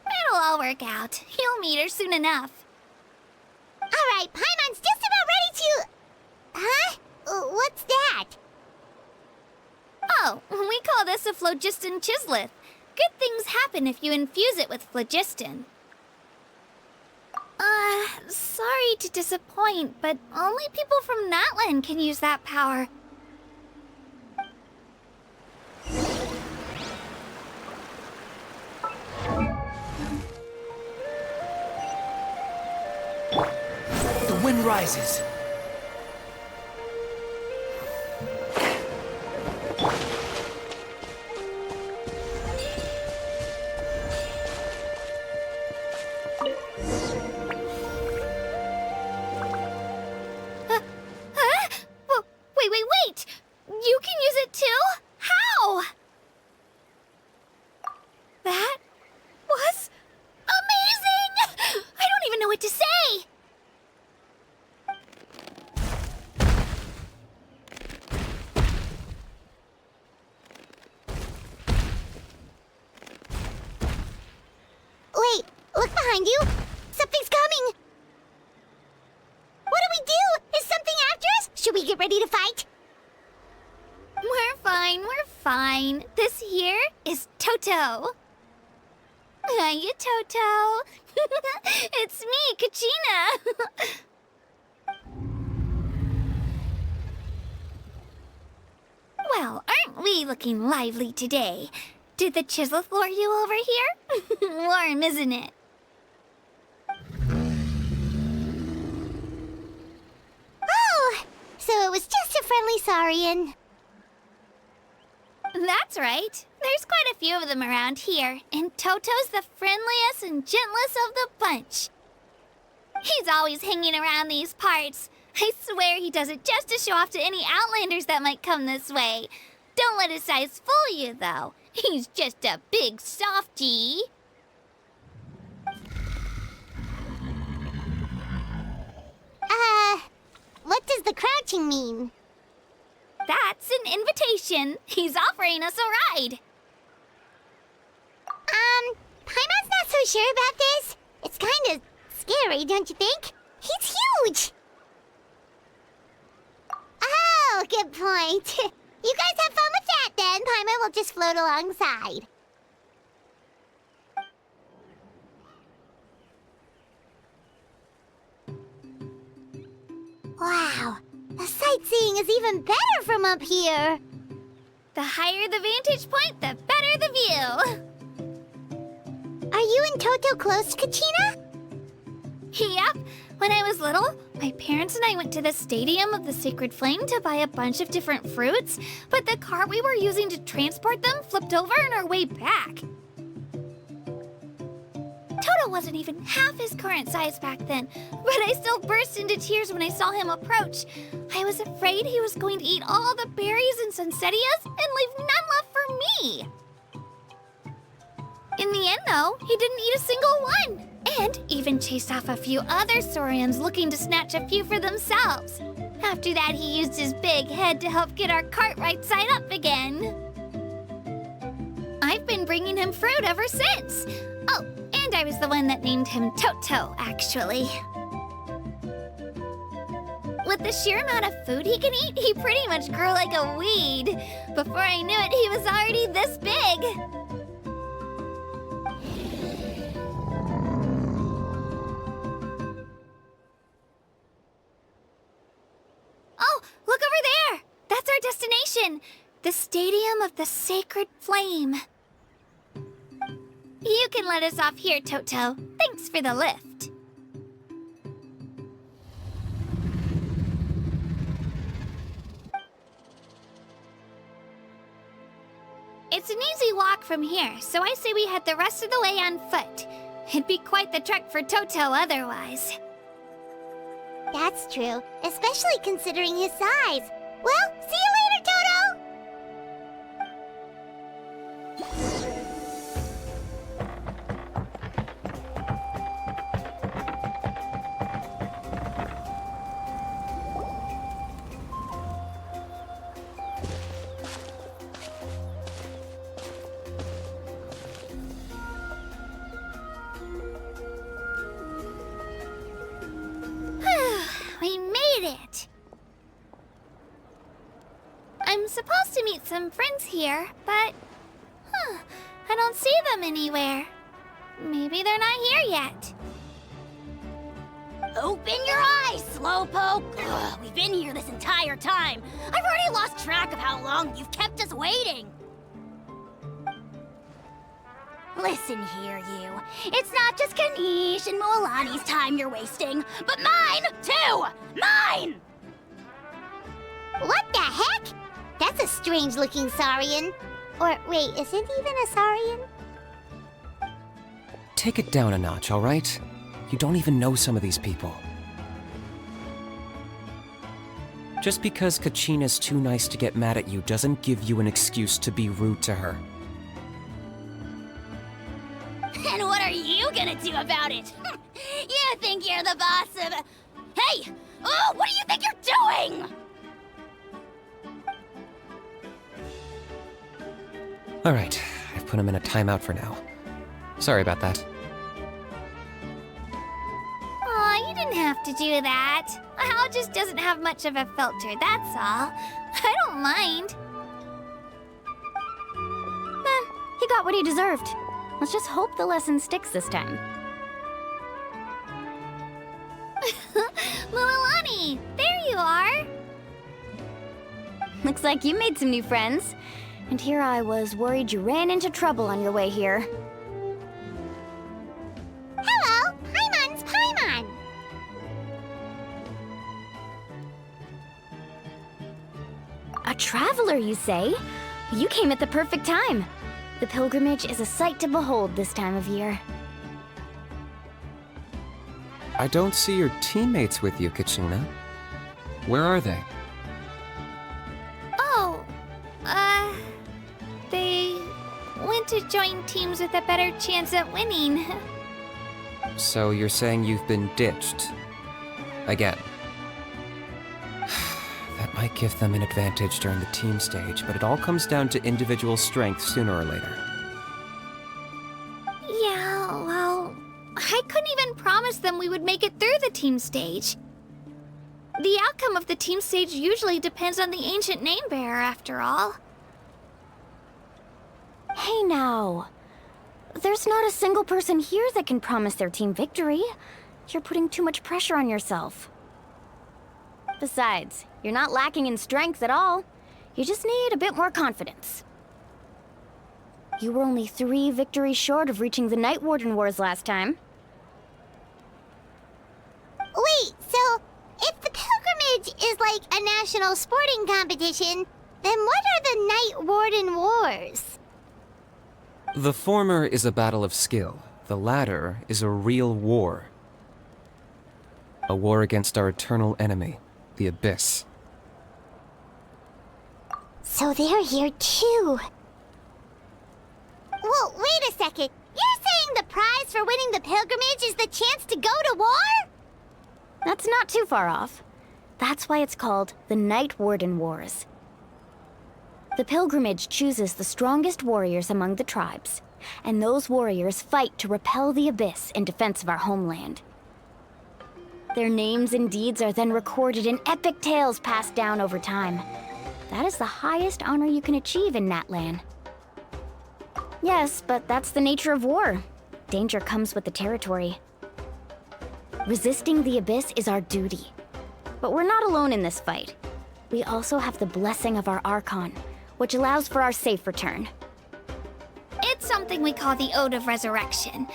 [SPEAKER 3] It'll all work out. You'll meet her soon enough.
[SPEAKER 1] Alright, Paimon's just about ready to... Huh? What's that?
[SPEAKER 3] Oh, we call this a phlogiston chisleth. Good things happen if you infuse it with phlogiston. Sorry to disappoint, but only people from Natlan can use that power.
[SPEAKER 7] The wind rises.
[SPEAKER 3] Wait! You can use it too? How? That was amazing! I don't even know what to say!
[SPEAKER 1] Wait, look behind you. Something's coming. What do we do? Is something after us? Should we get ready to fight?
[SPEAKER 3] We're fine. This here is Toto. Hiya, Toto. It's me, Kachina. looking lively today. Did the chisel floor you over here? Warm, isn't it?
[SPEAKER 1] Oh, so it was just a friendly saurian.
[SPEAKER 3] That's right. There's quite a few of them around here, and Toto's the friendliest and gentlest of the bunch. He's always hanging around these parts. I swear he does it just to show off to any outlanders that might come this way. Don't let his size fool you, though. He's just a big softie.
[SPEAKER 1] What does the crouching mean?
[SPEAKER 3] That's an invitation. He's offering us a ride.
[SPEAKER 1] Paimon's not so sure about this. It's kind of scary, don't you think? He's huge! Oh, good point. You guys have fun with that then. Paimon will just float alongside. Wow, the sightseeing is even better from up here.
[SPEAKER 3] The higher the vantage point, the better the view.
[SPEAKER 1] Are you and Toto close, Kachina?
[SPEAKER 3] Yep. When I was little, my parents and I went to the Stadium of the Sacred Flame to buy a bunch of different fruits, but the cart we were using to transport them flipped over on our way back. Toto wasn't even half his current size back then, but I still burst into tears when I saw him approach. I was afraid he was going to eat all the berries and sunsettias and leave none left for me. In the end, though, he didn't eat a single one, and even chased off a few other saurians looking to snatch a few for themselves. After that, he used his big head to help get our cart right side up again. I've been bringing him fruit ever since. Oh, and I was the one that named him Toto, actually. With the sheer amount of food he can eat, he pretty much grew like a weed. Before I knew it, he was already this big. Oh, look over there! That's our destination! The Stadium of the Sacred Flame. You can let us off here, Toto. Thanks for the lift. It's an easy walk from here, so I say we head the rest of the way on foot. It'd be quite the trek for Toto otherwise.
[SPEAKER 1] That's true, especially considering his size. Well, see you later, Toto!
[SPEAKER 3] We made it! I'm supposed to meet some friends here, but... I don't see them anywhere. Maybe they're not here yet.
[SPEAKER 10] Open your eyes, Slowpoke! Ugh, we've been here this entire time. I've already lost track of how long you've kept us waiting. Listen here, you. It's not just Kanish and Moalani's time you're wasting, but mine, too! Mine!
[SPEAKER 1] What the heck? That's a strange-looking saurian. Or, wait, is it even a saurian?
[SPEAKER 11] Take it down a notch, all right? You don't even know some of these people. Just because Kachina's too nice to get mad at you doesn't give you an excuse to be rude to her.
[SPEAKER 10] And what are you gonna do about it? You think you're the boss of... Hey! Oh, what do you think you're doing?
[SPEAKER 11] All right, I've put him in a timeout for now. Sorry about that.
[SPEAKER 3] Aw, you didn't have to do that. Hal just doesn't have much of a filter, that's all. I don't mind.
[SPEAKER 2] He got what he deserved. Let's just hope the lesson sticks this time.
[SPEAKER 3] Mualani, there you are.
[SPEAKER 2] Looks like you made some new friends. And here I was worried you ran into trouble on your way here.
[SPEAKER 1] Hello, Paimon's Paimon.
[SPEAKER 2] A traveler, you say? You came at the perfect time. The pilgrimage is a sight to behold this time of year.
[SPEAKER 11] I don't see your teammates with you, Kachina. Where are they?
[SPEAKER 3] Oh, they went to join teams with a better chance at winning.
[SPEAKER 11] So you're saying you've been ditched? Again. That might give them an advantage during the team stage, but it all comes down to individual strength sooner or later.
[SPEAKER 3] Yeah, well, I couldn't even promise them we would make it through the team stage. The outcome of the team stage usually depends on the ancient name bearer, after all.
[SPEAKER 2] Hey now. There's not a single person here that can promise their team victory. You're putting too much pressure on yourself. Besides, you're not lacking in strength at all. You just need a bit more confidence. You were only 3 victories short of reaching the Night Warden Wars last time.
[SPEAKER 1] Wait, so if the pilgrimage is like a national sporting competition, then what are the Night Warden Wars?
[SPEAKER 11] The former is a battle of skill. The latter is a real war. A war against our eternal enemy, the Abyss.
[SPEAKER 1] So they're here too. Whoa, wait a second. You're saying the prize for winning the pilgrimage is the chance to go to war?
[SPEAKER 2] That's not too far off. That's why it's called the Night Warden Wars. The pilgrimage chooses the strongest warriors among the tribes, and those warriors fight to repel the Abyss in defense of our homeland. Their names and deeds are then recorded in epic tales passed down over time. That is the highest honor you can achieve in Natlan. Yes, but that's the nature of war. Danger comes with the territory. Resisting the Abyss is our duty. But we're not alone in this fight. We also have the blessing of our Archon, which allows for our safe return.
[SPEAKER 3] It's something we call the Ode of Resurrection,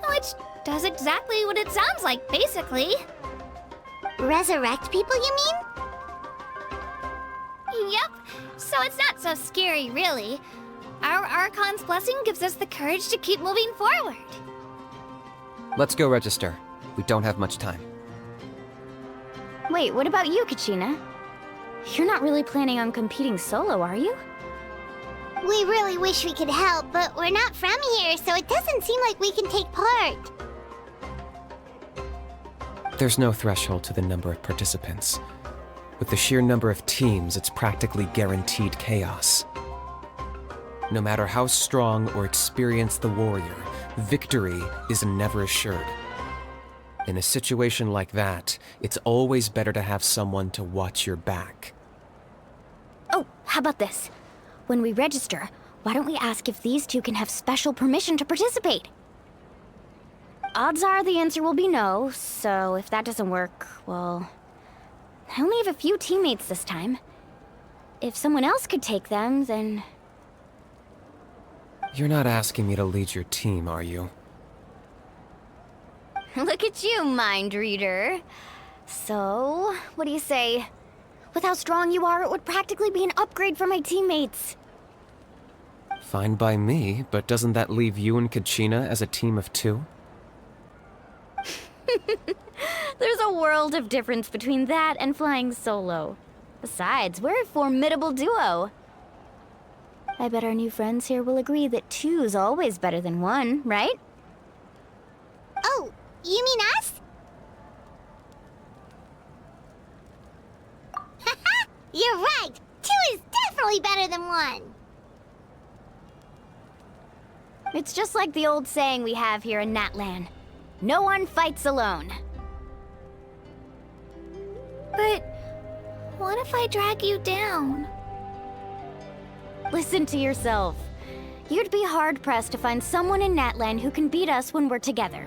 [SPEAKER 3] which does exactly what it sounds like, basically.
[SPEAKER 1] Resurrect people, you mean?
[SPEAKER 3] Yep, so it's not so scary, really. Our Archon's blessing gives us the courage to keep moving forward.
[SPEAKER 11] Let's go register. We don't have much time.
[SPEAKER 2] Wait, what about you, Kachina? You're not really planning on competing solo, are you?
[SPEAKER 1] We really wish we could help, but we're not from here, so it doesn't seem like we can take part.
[SPEAKER 11] There's no threshold to the number of participants. With the sheer number of teams, it's practically guaranteed chaos. No matter how strong or experienced the warrior, victory is never assured. In a situation like that, it's always better to have someone to watch your back.
[SPEAKER 2] Oh, how about this? When we register, why don't we ask if these two can have special permission to participate? Odds are the answer will be no, so if that doesn't work, well... I only have a few teammates this time. If someone else could take them, then...
[SPEAKER 11] You're not asking me to lead your team, are you?
[SPEAKER 2] Look at you, mind reader. So, what do you say? With how strong you are, it would practically be an upgrade for my teammates.
[SPEAKER 11] Fine by me, but doesn't that leave you and Kachina as a team of 2?
[SPEAKER 2] There's a world of difference between that and flying solo. Besides, we're a formidable duo. I bet our new friends here will agree that 2's always better than 1, right?
[SPEAKER 1] Oh, you mean us? Haha, you're right. 2 is definitely better than 1.
[SPEAKER 2] It's just like the old saying we have here in Natlan. No one fights alone.
[SPEAKER 3] But what if I drag you down?
[SPEAKER 2] Listen to yourself. You'd be hard-pressed to find someone in Natlan who can beat us when we're together.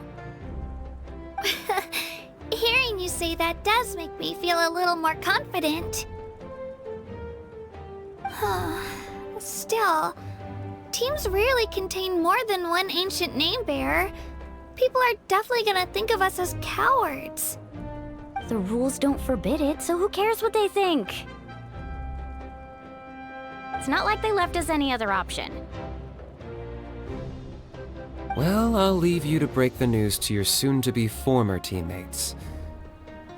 [SPEAKER 3] Hearing you say that does make me feel a little more confident. Still, teams rarely contain more than one ancient name bearer. People are definitely gonna think of us as cowards.
[SPEAKER 2] The rules don't forbid it, so who cares what they think? It's not like they left us any other option.
[SPEAKER 11] Well, I'll leave you to break the news to your soon-to-be former teammates.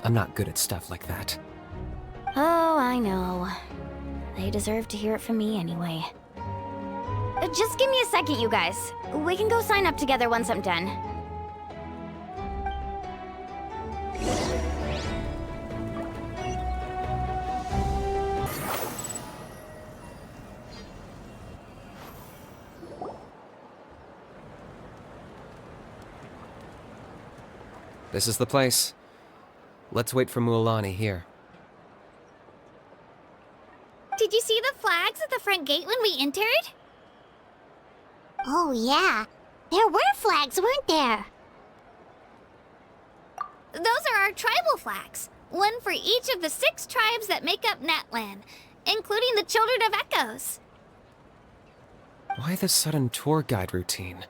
[SPEAKER 11] I'm not good at stuff like that.
[SPEAKER 2] Oh, I know. They deserve to hear it from me anyway. Just give me a second, you guys. We can go sign up together once I'm done.
[SPEAKER 11] This is the place. Let's wait for Mualani here.
[SPEAKER 3] Did you see the flags at the front gate when we entered?
[SPEAKER 1] Oh, yeah. There were flags, weren't there?
[SPEAKER 3] Those are our tribal flags. One for each of the 6 tribes that make up Natlan, including the Children of Echoes.
[SPEAKER 11] Why the sudden tour guide routine?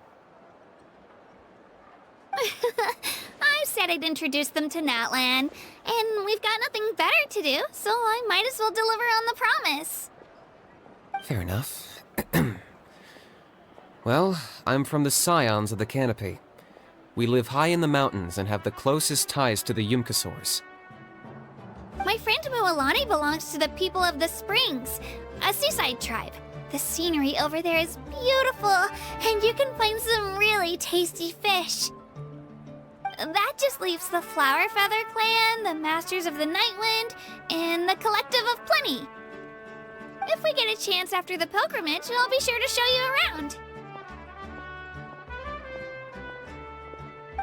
[SPEAKER 3] I said I'd introduce them to Natlan, and we've got nothing better to do, so I might as well deliver on the promise.
[SPEAKER 11] Fair enough. Well, I'm from the Scions of the Canopy. We live high in the mountains and have the closest ties to the Yumkasaurs.
[SPEAKER 3] My friend Mualani belongs to the people of the Springs, a seaside tribe. The scenery over there is beautiful, and you can find some really tasty fish. That just leaves the Flower Feather Clan, the Masters of the Nightwind, and the Collective of Plenty. If we get a chance after the pilgrimage, I'll be sure to show you around.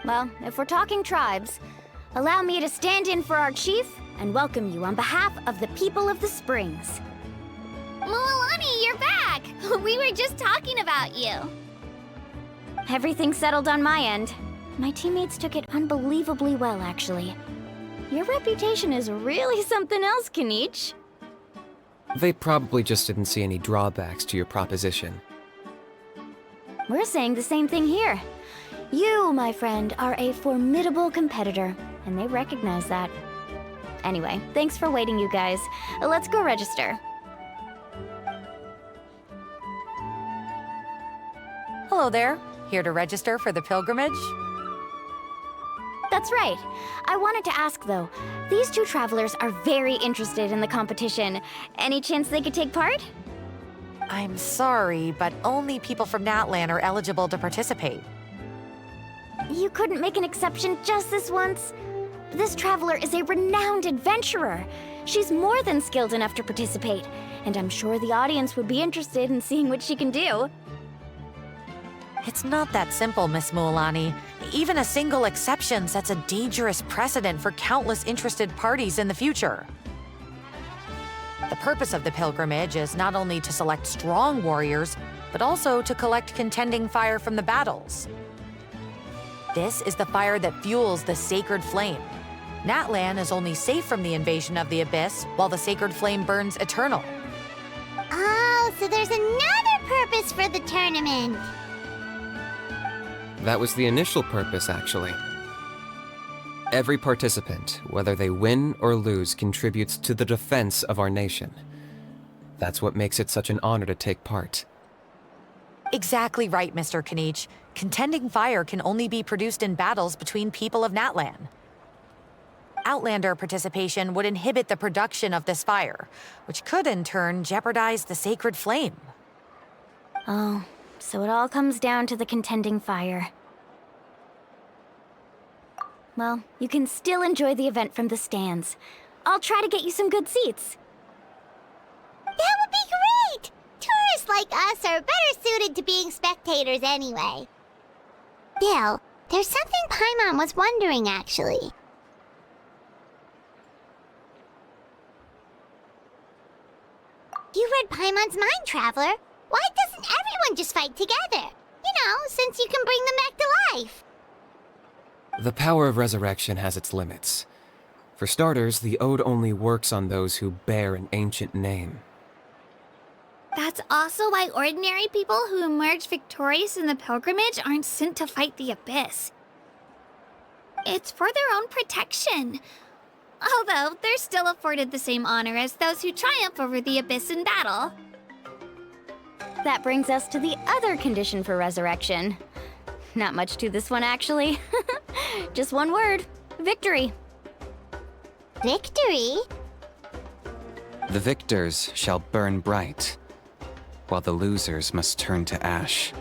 [SPEAKER 2] Well, if we're talking tribes, allow me to stand in for our chief and welcome you on behalf of the people of the Springs.
[SPEAKER 3] Mualani, you're back! We were just talking about you.
[SPEAKER 2] Everything's settled on my end. My teammates took it unbelievably well, actually. Your reputation is really something else, Kinich.
[SPEAKER 11] They probably just didn't see any drawbacks to your proposition.
[SPEAKER 2] We're saying the same thing here. You, my friend, are a formidable competitor, and they recognize that. Anyway, thanks for waiting, you guys. Let's go register.
[SPEAKER 12] Hello there. Here to register for the pilgrimage?
[SPEAKER 2] That's right. I wanted to ask, though. These 2 travelers are very interested in the competition. Any chance they could take part?
[SPEAKER 12] I'm sorry, but only people from Natlan are eligible to participate.
[SPEAKER 2] You couldn't make an exception just this once? This traveler is a renowned adventurer. She's more than skilled enough to participate, and I'm sure the audience would be interested in seeing what she can do.
[SPEAKER 12] It's not that simple, Miss Mualani. Even a single exception sets a dangerous precedent for countless interested parties in the future. The purpose of the pilgrimage is not only to select strong warriors, but also to collect contending fire from the battles. This is the fire that fuels the sacred flame. Natlan is only safe from the invasion of the Abyss, while the sacred flame burns eternal.
[SPEAKER 1] Oh, so there's another purpose for the tournament.
[SPEAKER 11] That was the initial purpose, actually. Every participant, whether they win or lose, contributes to the defense of our nation. That's what makes it such an honor to take part.
[SPEAKER 12] Exactly right, Mr. Kinich. Contending fire can only be produced in battles between people of Natlan. Outlander participation would inhibit the production of this fire, which could in turn jeopardize the sacred flame.
[SPEAKER 2] Oh, so it all comes down to the contending fire. Well, you can still enjoy the event from the stands. I'll try to get you some good seats.
[SPEAKER 1] That would be great! Tourists like us are better suited to being spectators anyway. Still, there's something Paimon was wondering, actually. You read Paimon's mind, Traveler. Why doesn't everyone just fight together? You know, since you can bring them back to life.
[SPEAKER 11] The power of resurrection has its limits. For starters, the Ode only works on those who bear an ancient name.
[SPEAKER 3] That's also why ordinary people who emerge victorious in the pilgrimage aren't sent to fight the Abyss. It's for their own protection. Although, they're still afforded the same honor as those who triumph over the Abyss in battle.
[SPEAKER 2] That brings us to the other condition for resurrection. Not much to this one, actually. Just one word. Victory.
[SPEAKER 1] Victory?
[SPEAKER 13] The victors shall burn bright, while the losers must turn to ash.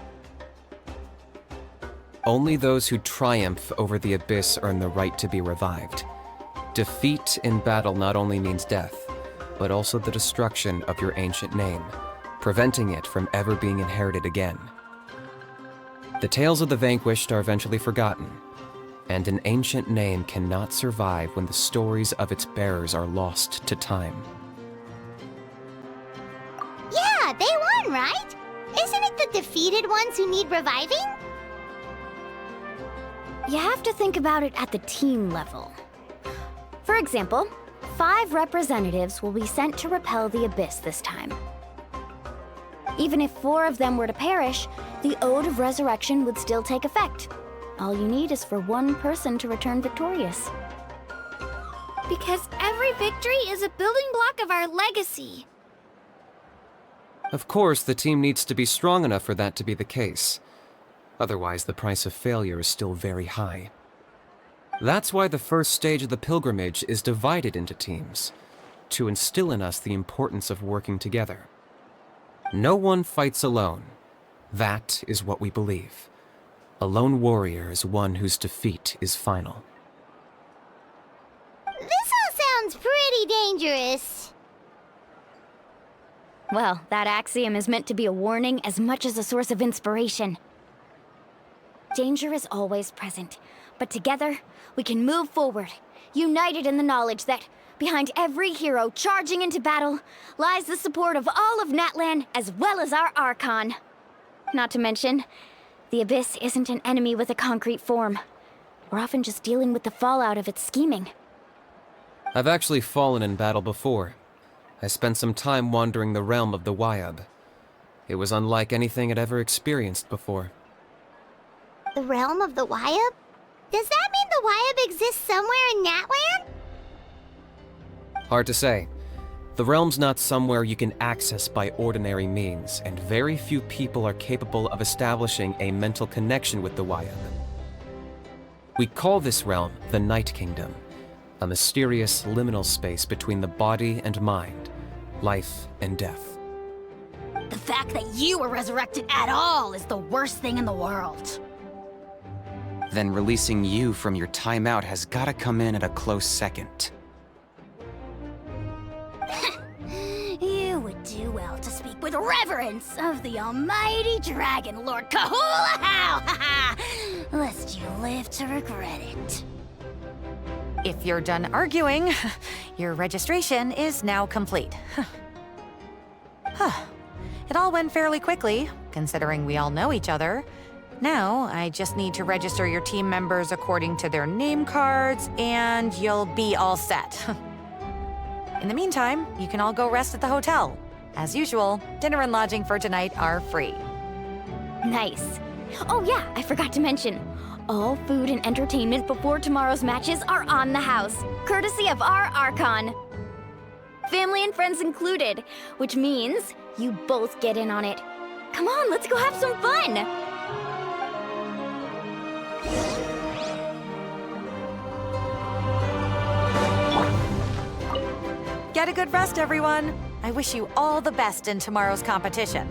[SPEAKER 11] Only those who triumph over the Abyss earn the right to be revived. Defeat in battle not only means death, but also the destruction of your ancient name, preventing it from ever being inherited again. The tales of the vanquished are eventually forgotten, and an ancient name cannot survive when the stories of its bearers are lost to time.
[SPEAKER 1] Yeah, they won, right? Isn't it the defeated ones who need reviving?
[SPEAKER 2] You have to think about it at the team level. For example, 5 representatives will be sent to repel the Abyss this time. Even if 4 of them were to perish, the Ode of Resurrection would still take effect. All you need is for 1 person to return victorious.
[SPEAKER 3] Because every victory is a building block of our legacy.
[SPEAKER 11] Of course, the team needs to be strong enough for that to be the case. Otherwise, the price of failure is still very high. That's why the first stage of the pilgrimage is divided into teams, to instill in us the importance of working together. No one fights alone. That is what we believe. A lone warrior is one whose defeat is final.
[SPEAKER 1] This all sounds pretty dangerous.
[SPEAKER 2] Well, that axiom is meant to be a warning as much as a source of inspiration. Danger is always present, but together, we can move forward, united in the knowledge that behind every hero charging into battle lies the support of all of Natlan as well as our Archon. Not to mention, the Abyss isn't an enemy with a concrete form. We're often just dealing with the fallout of its scheming.
[SPEAKER 11] I've actually fallen in battle before. I spent some time wandering the realm of the Wyab. It was unlike anything I'd ever experienced before.
[SPEAKER 1] The realm of the Wyab? Does that mean the Wyab exists somewhere in Natlan?
[SPEAKER 11] Hard to say. The realm's not somewhere you can access by ordinary means, and very few people are capable of establishing a mental connection with the Wyab. We call this realm the Night Kingdom, a mysterious liminal space between the body and mind, life and death.
[SPEAKER 10] The fact that you were resurrected at all is the worst thing in the world.
[SPEAKER 13] Then releasing you from your timeout has gotta come in at a close second.
[SPEAKER 10] You would do well to speak with reverence of the almighty Dragon Lord Kahula-How, lest you live to regret it.
[SPEAKER 12] If you're done arguing, your registration is now complete. It all went fairly quickly, considering we all know each other. Now, I just need to register your team members according to their name cards, and you'll be all set. In the meantime, you can all go rest at the hotel. As usual, dinner and lodging for tonight are free.
[SPEAKER 2] Nice. Oh yeah, I forgot to mention. All food and entertainment before tomorrow's matches are on the house, courtesy of our Archon. Family and friends included, which means you both get in on it. Come on, let's go have some fun!
[SPEAKER 12] Get a good rest, everyone. I wish you all the best in tomorrow's competition.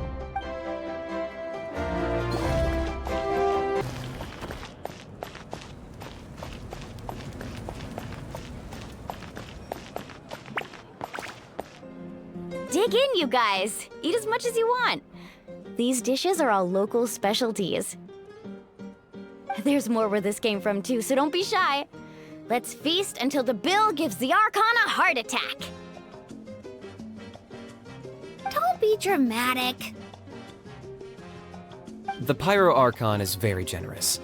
[SPEAKER 2] Dig in, you guys. Eat as much as you want. These dishes are all local specialties. There's more where this came from, too, so don't be shy. Let's feast until the bill gives the Archon a heart attack.
[SPEAKER 3] Don't be dramatic.
[SPEAKER 11] The Pyro Archon is very generous,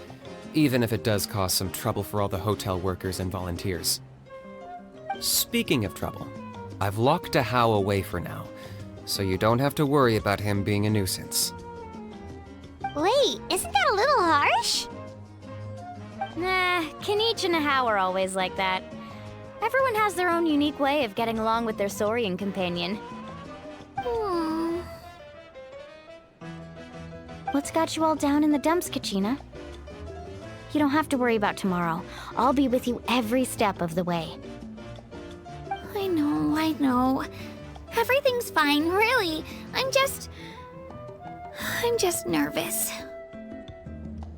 [SPEAKER 11] even if it does cause some trouble for all the hotel workers and volunteers. Speaking of trouble, I've locked a How away for now, so you don't have to worry about him being a nuisance.
[SPEAKER 1] Wait, isn't that a little harsh?
[SPEAKER 2] Nah, Kenichi and Hao are always like that. Everyone has their own unique way of getting along with their Saurian companion. What's got you all down in the dumps, Kachina? You don't have to worry about tomorrow. I'll be with you every step of the way.
[SPEAKER 3] I know. Everything's fine, really. I'm just nervous.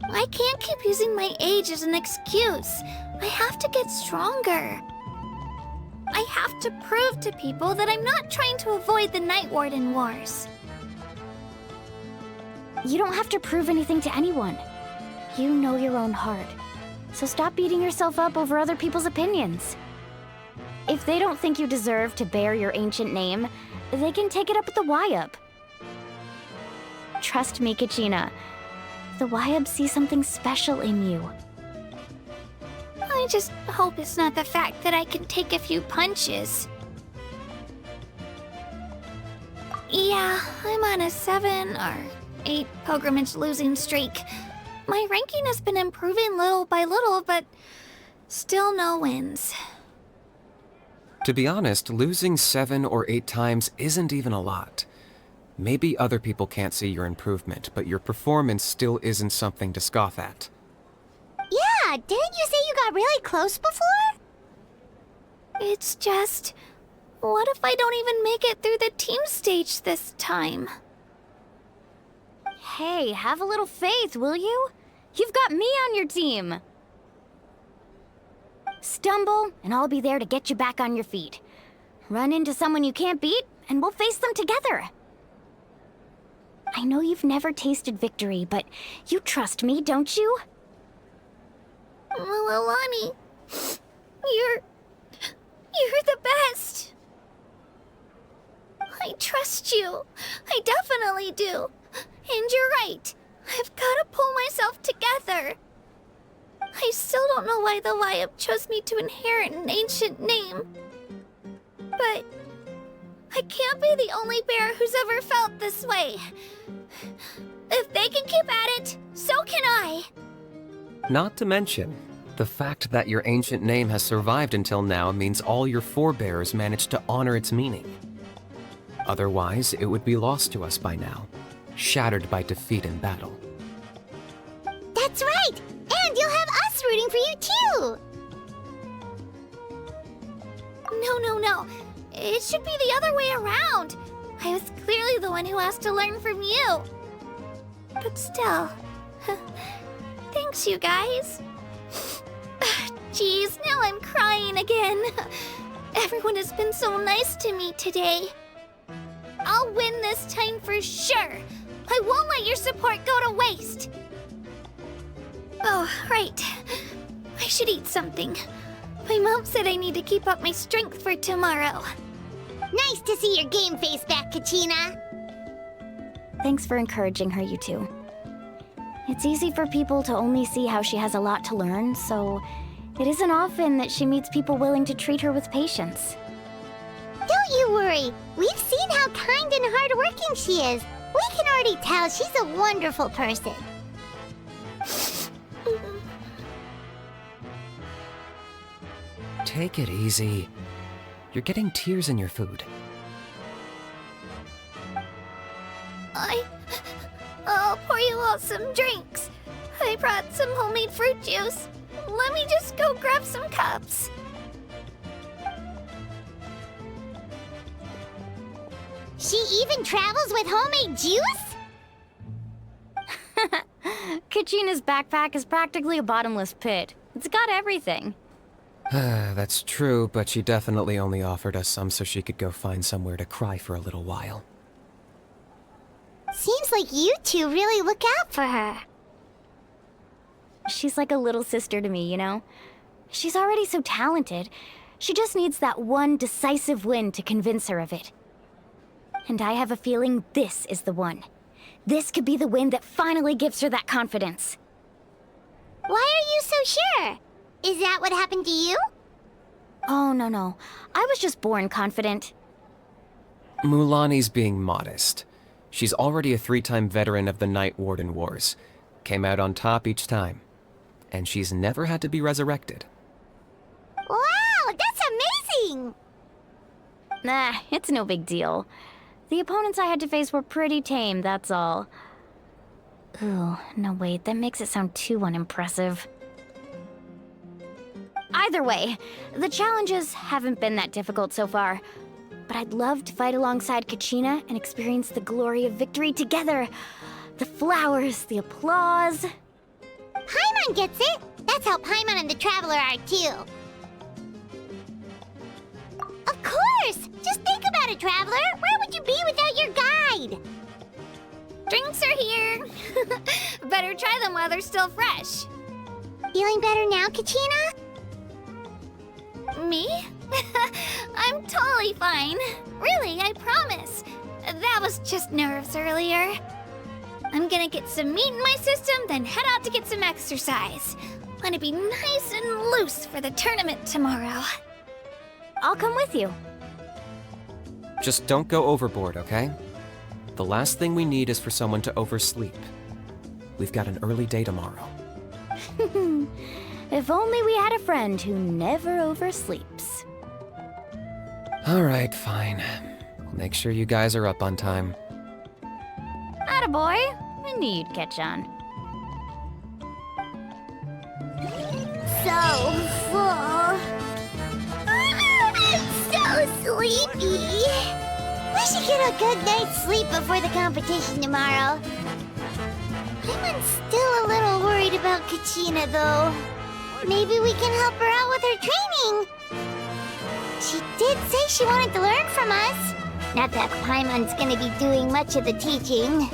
[SPEAKER 3] I can't keep using my age as an excuse. I have to get stronger. I have to prove to people that I'm not trying to avoid the Night Warden Wars.
[SPEAKER 2] You don't have to prove anything to anyone. You know your own heart. So stop beating yourself up over other people's opinions. If they don't think you deserve to bear your ancient name, they can take it up with the Wyup. Trust me, Kachina. The Wyup see something special in you.
[SPEAKER 3] I just hope it's not the fact that I can take a few punches. Yeah, I'm on a 7 or 8 pilgrimage losing streak. My ranking has been improving little by little, but still no wins.
[SPEAKER 11] To be honest, losing 7 or 8 times isn't even a lot. Maybe other people can't see your improvement, but your performance still isn't something to scoff at.
[SPEAKER 1] Yeah, didn't you say you got really close before?
[SPEAKER 3] It's just... what if I don't even make it through the team stage this time?
[SPEAKER 2] Hey, have a little faith, will you? You've got me on your team. Stumble, and I'll be there to get you back on your feet. Run into someone you can't beat, and we'll face them together. I know you've never tasted victory, but you trust me, don't you?
[SPEAKER 3] Alani, you're the best. I trust you. I definitely do. And you're right. I've got to pull myself together. I still don't know why the Wyup chose me to inherit an ancient name. But I can't be the only bear who's ever felt this way. If they can keep at it, so can I.
[SPEAKER 11] Not to mention, the fact that your ancient name has survived until now means all your forebears managed to honor its meaning. Otherwise, it would be lost to us by now, shattered by defeat in battle.
[SPEAKER 1] That's right! And you'll have us rooting for you too!
[SPEAKER 3] No. It should be the other way around. I was clearly the one who asked to learn from you. But still... thanks, you guys. Jeez, now I'm crying again. Everyone has been so nice to me today. I'll win this time for sure. I won't let your support go to waste. Oh, right. I should eat something. My mom said I need to keep up my strength for tomorrow.
[SPEAKER 1] Nice to see your game face back, Kachina.
[SPEAKER 2] Thanks for encouraging her, you two. It's easy for people to only see how she has a lot to learn, so it isn't often that she meets people willing to treat her with patience.
[SPEAKER 1] Don't you worry. We've seen how kind and hardworking she is. We can already tell she's a wonderful person.
[SPEAKER 11] Take it easy. You're getting tears in your food.
[SPEAKER 3] I'll pour you all some drinks. I brought some homemade fruit juice. Let me just go grab some cups.
[SPEAKER 1] She even travels with homemade juice?
[SPEAKER 2] Kachina's backpack is practically a bottomless pit. It's got everything.
[SPEAKER 11] That's true, but she definitely only offered us some so she could go find somewhere to cry for a little while.
[SPEAKER 1] Seems like you two really look out for her.
[SPEAKER 2] She's like a little sister to me, you know? She's already so talented. She just needs that one decisive win to convince her of it. And I have a feeling this is the one. This could be the win that finally gives her that confidence.
[SPEAKER 1] Why are you so sure? Is that what happened to you?
[SPEAKER 2] Oh, no. I was just born confident.
[SPEAKER 11] Mulaney's being modest. She's already a 3-time veteran of the Night Warden Wars. Came out on top each time. And she's never had to be resurrected.
[SPEAKER 1] Wow, that's amazing!
[SPEAKER 2] Nah, it's no big deal. The opponents I had to face were pretty tame, that's all. Ooh, no wait, that makes it sound too unimpressive. Either way, the challenges haven't been that difficult so far. But I'd love to fight alongside Kachina and experience the glory of victory together. The flowers, the applause.
[SPEAKER 1] Paimon gets it! That's how Paimon and the Traveler are too. Of course! Just think about it, Traveler! Where would you be without your guide?
[SPEAKER 3] Drinks are here. Better try them while they're still fresh.
[SPEAKER 1] Feeling better now, Kachina?
[SPEAKER 3] Me? I'm totally fine. Really, I promise. That was just nerves earlier. I'm gonna get some meat in my system, then head out to get some exercise. Want to be nice and loose for the tournament tomorrow.
[SPEAKER 2] I'll come with you.
[SPEAKER 11] Just don't go overboard, okay? The last thing we need is for someone to oversleep. We've got an early day tomorrow.
[SPEAKER 2] If only we had a friend who never oversleeps.
[SPEAKER 11] Alright, fine. I'll make sure you guys are up on time.
[SPEAKER 2] Attaboy! I knew you'd catch on.
[SPEAKER 1] So full. I'm so sleepy. We should get a good night's sleep before the competition tomorrow. I'm still a little worried about Kachina, though. Maybe we can help her out with her training. She did say she wanted to learn from us. Not that Paimon's gonna be doing much of the teaching.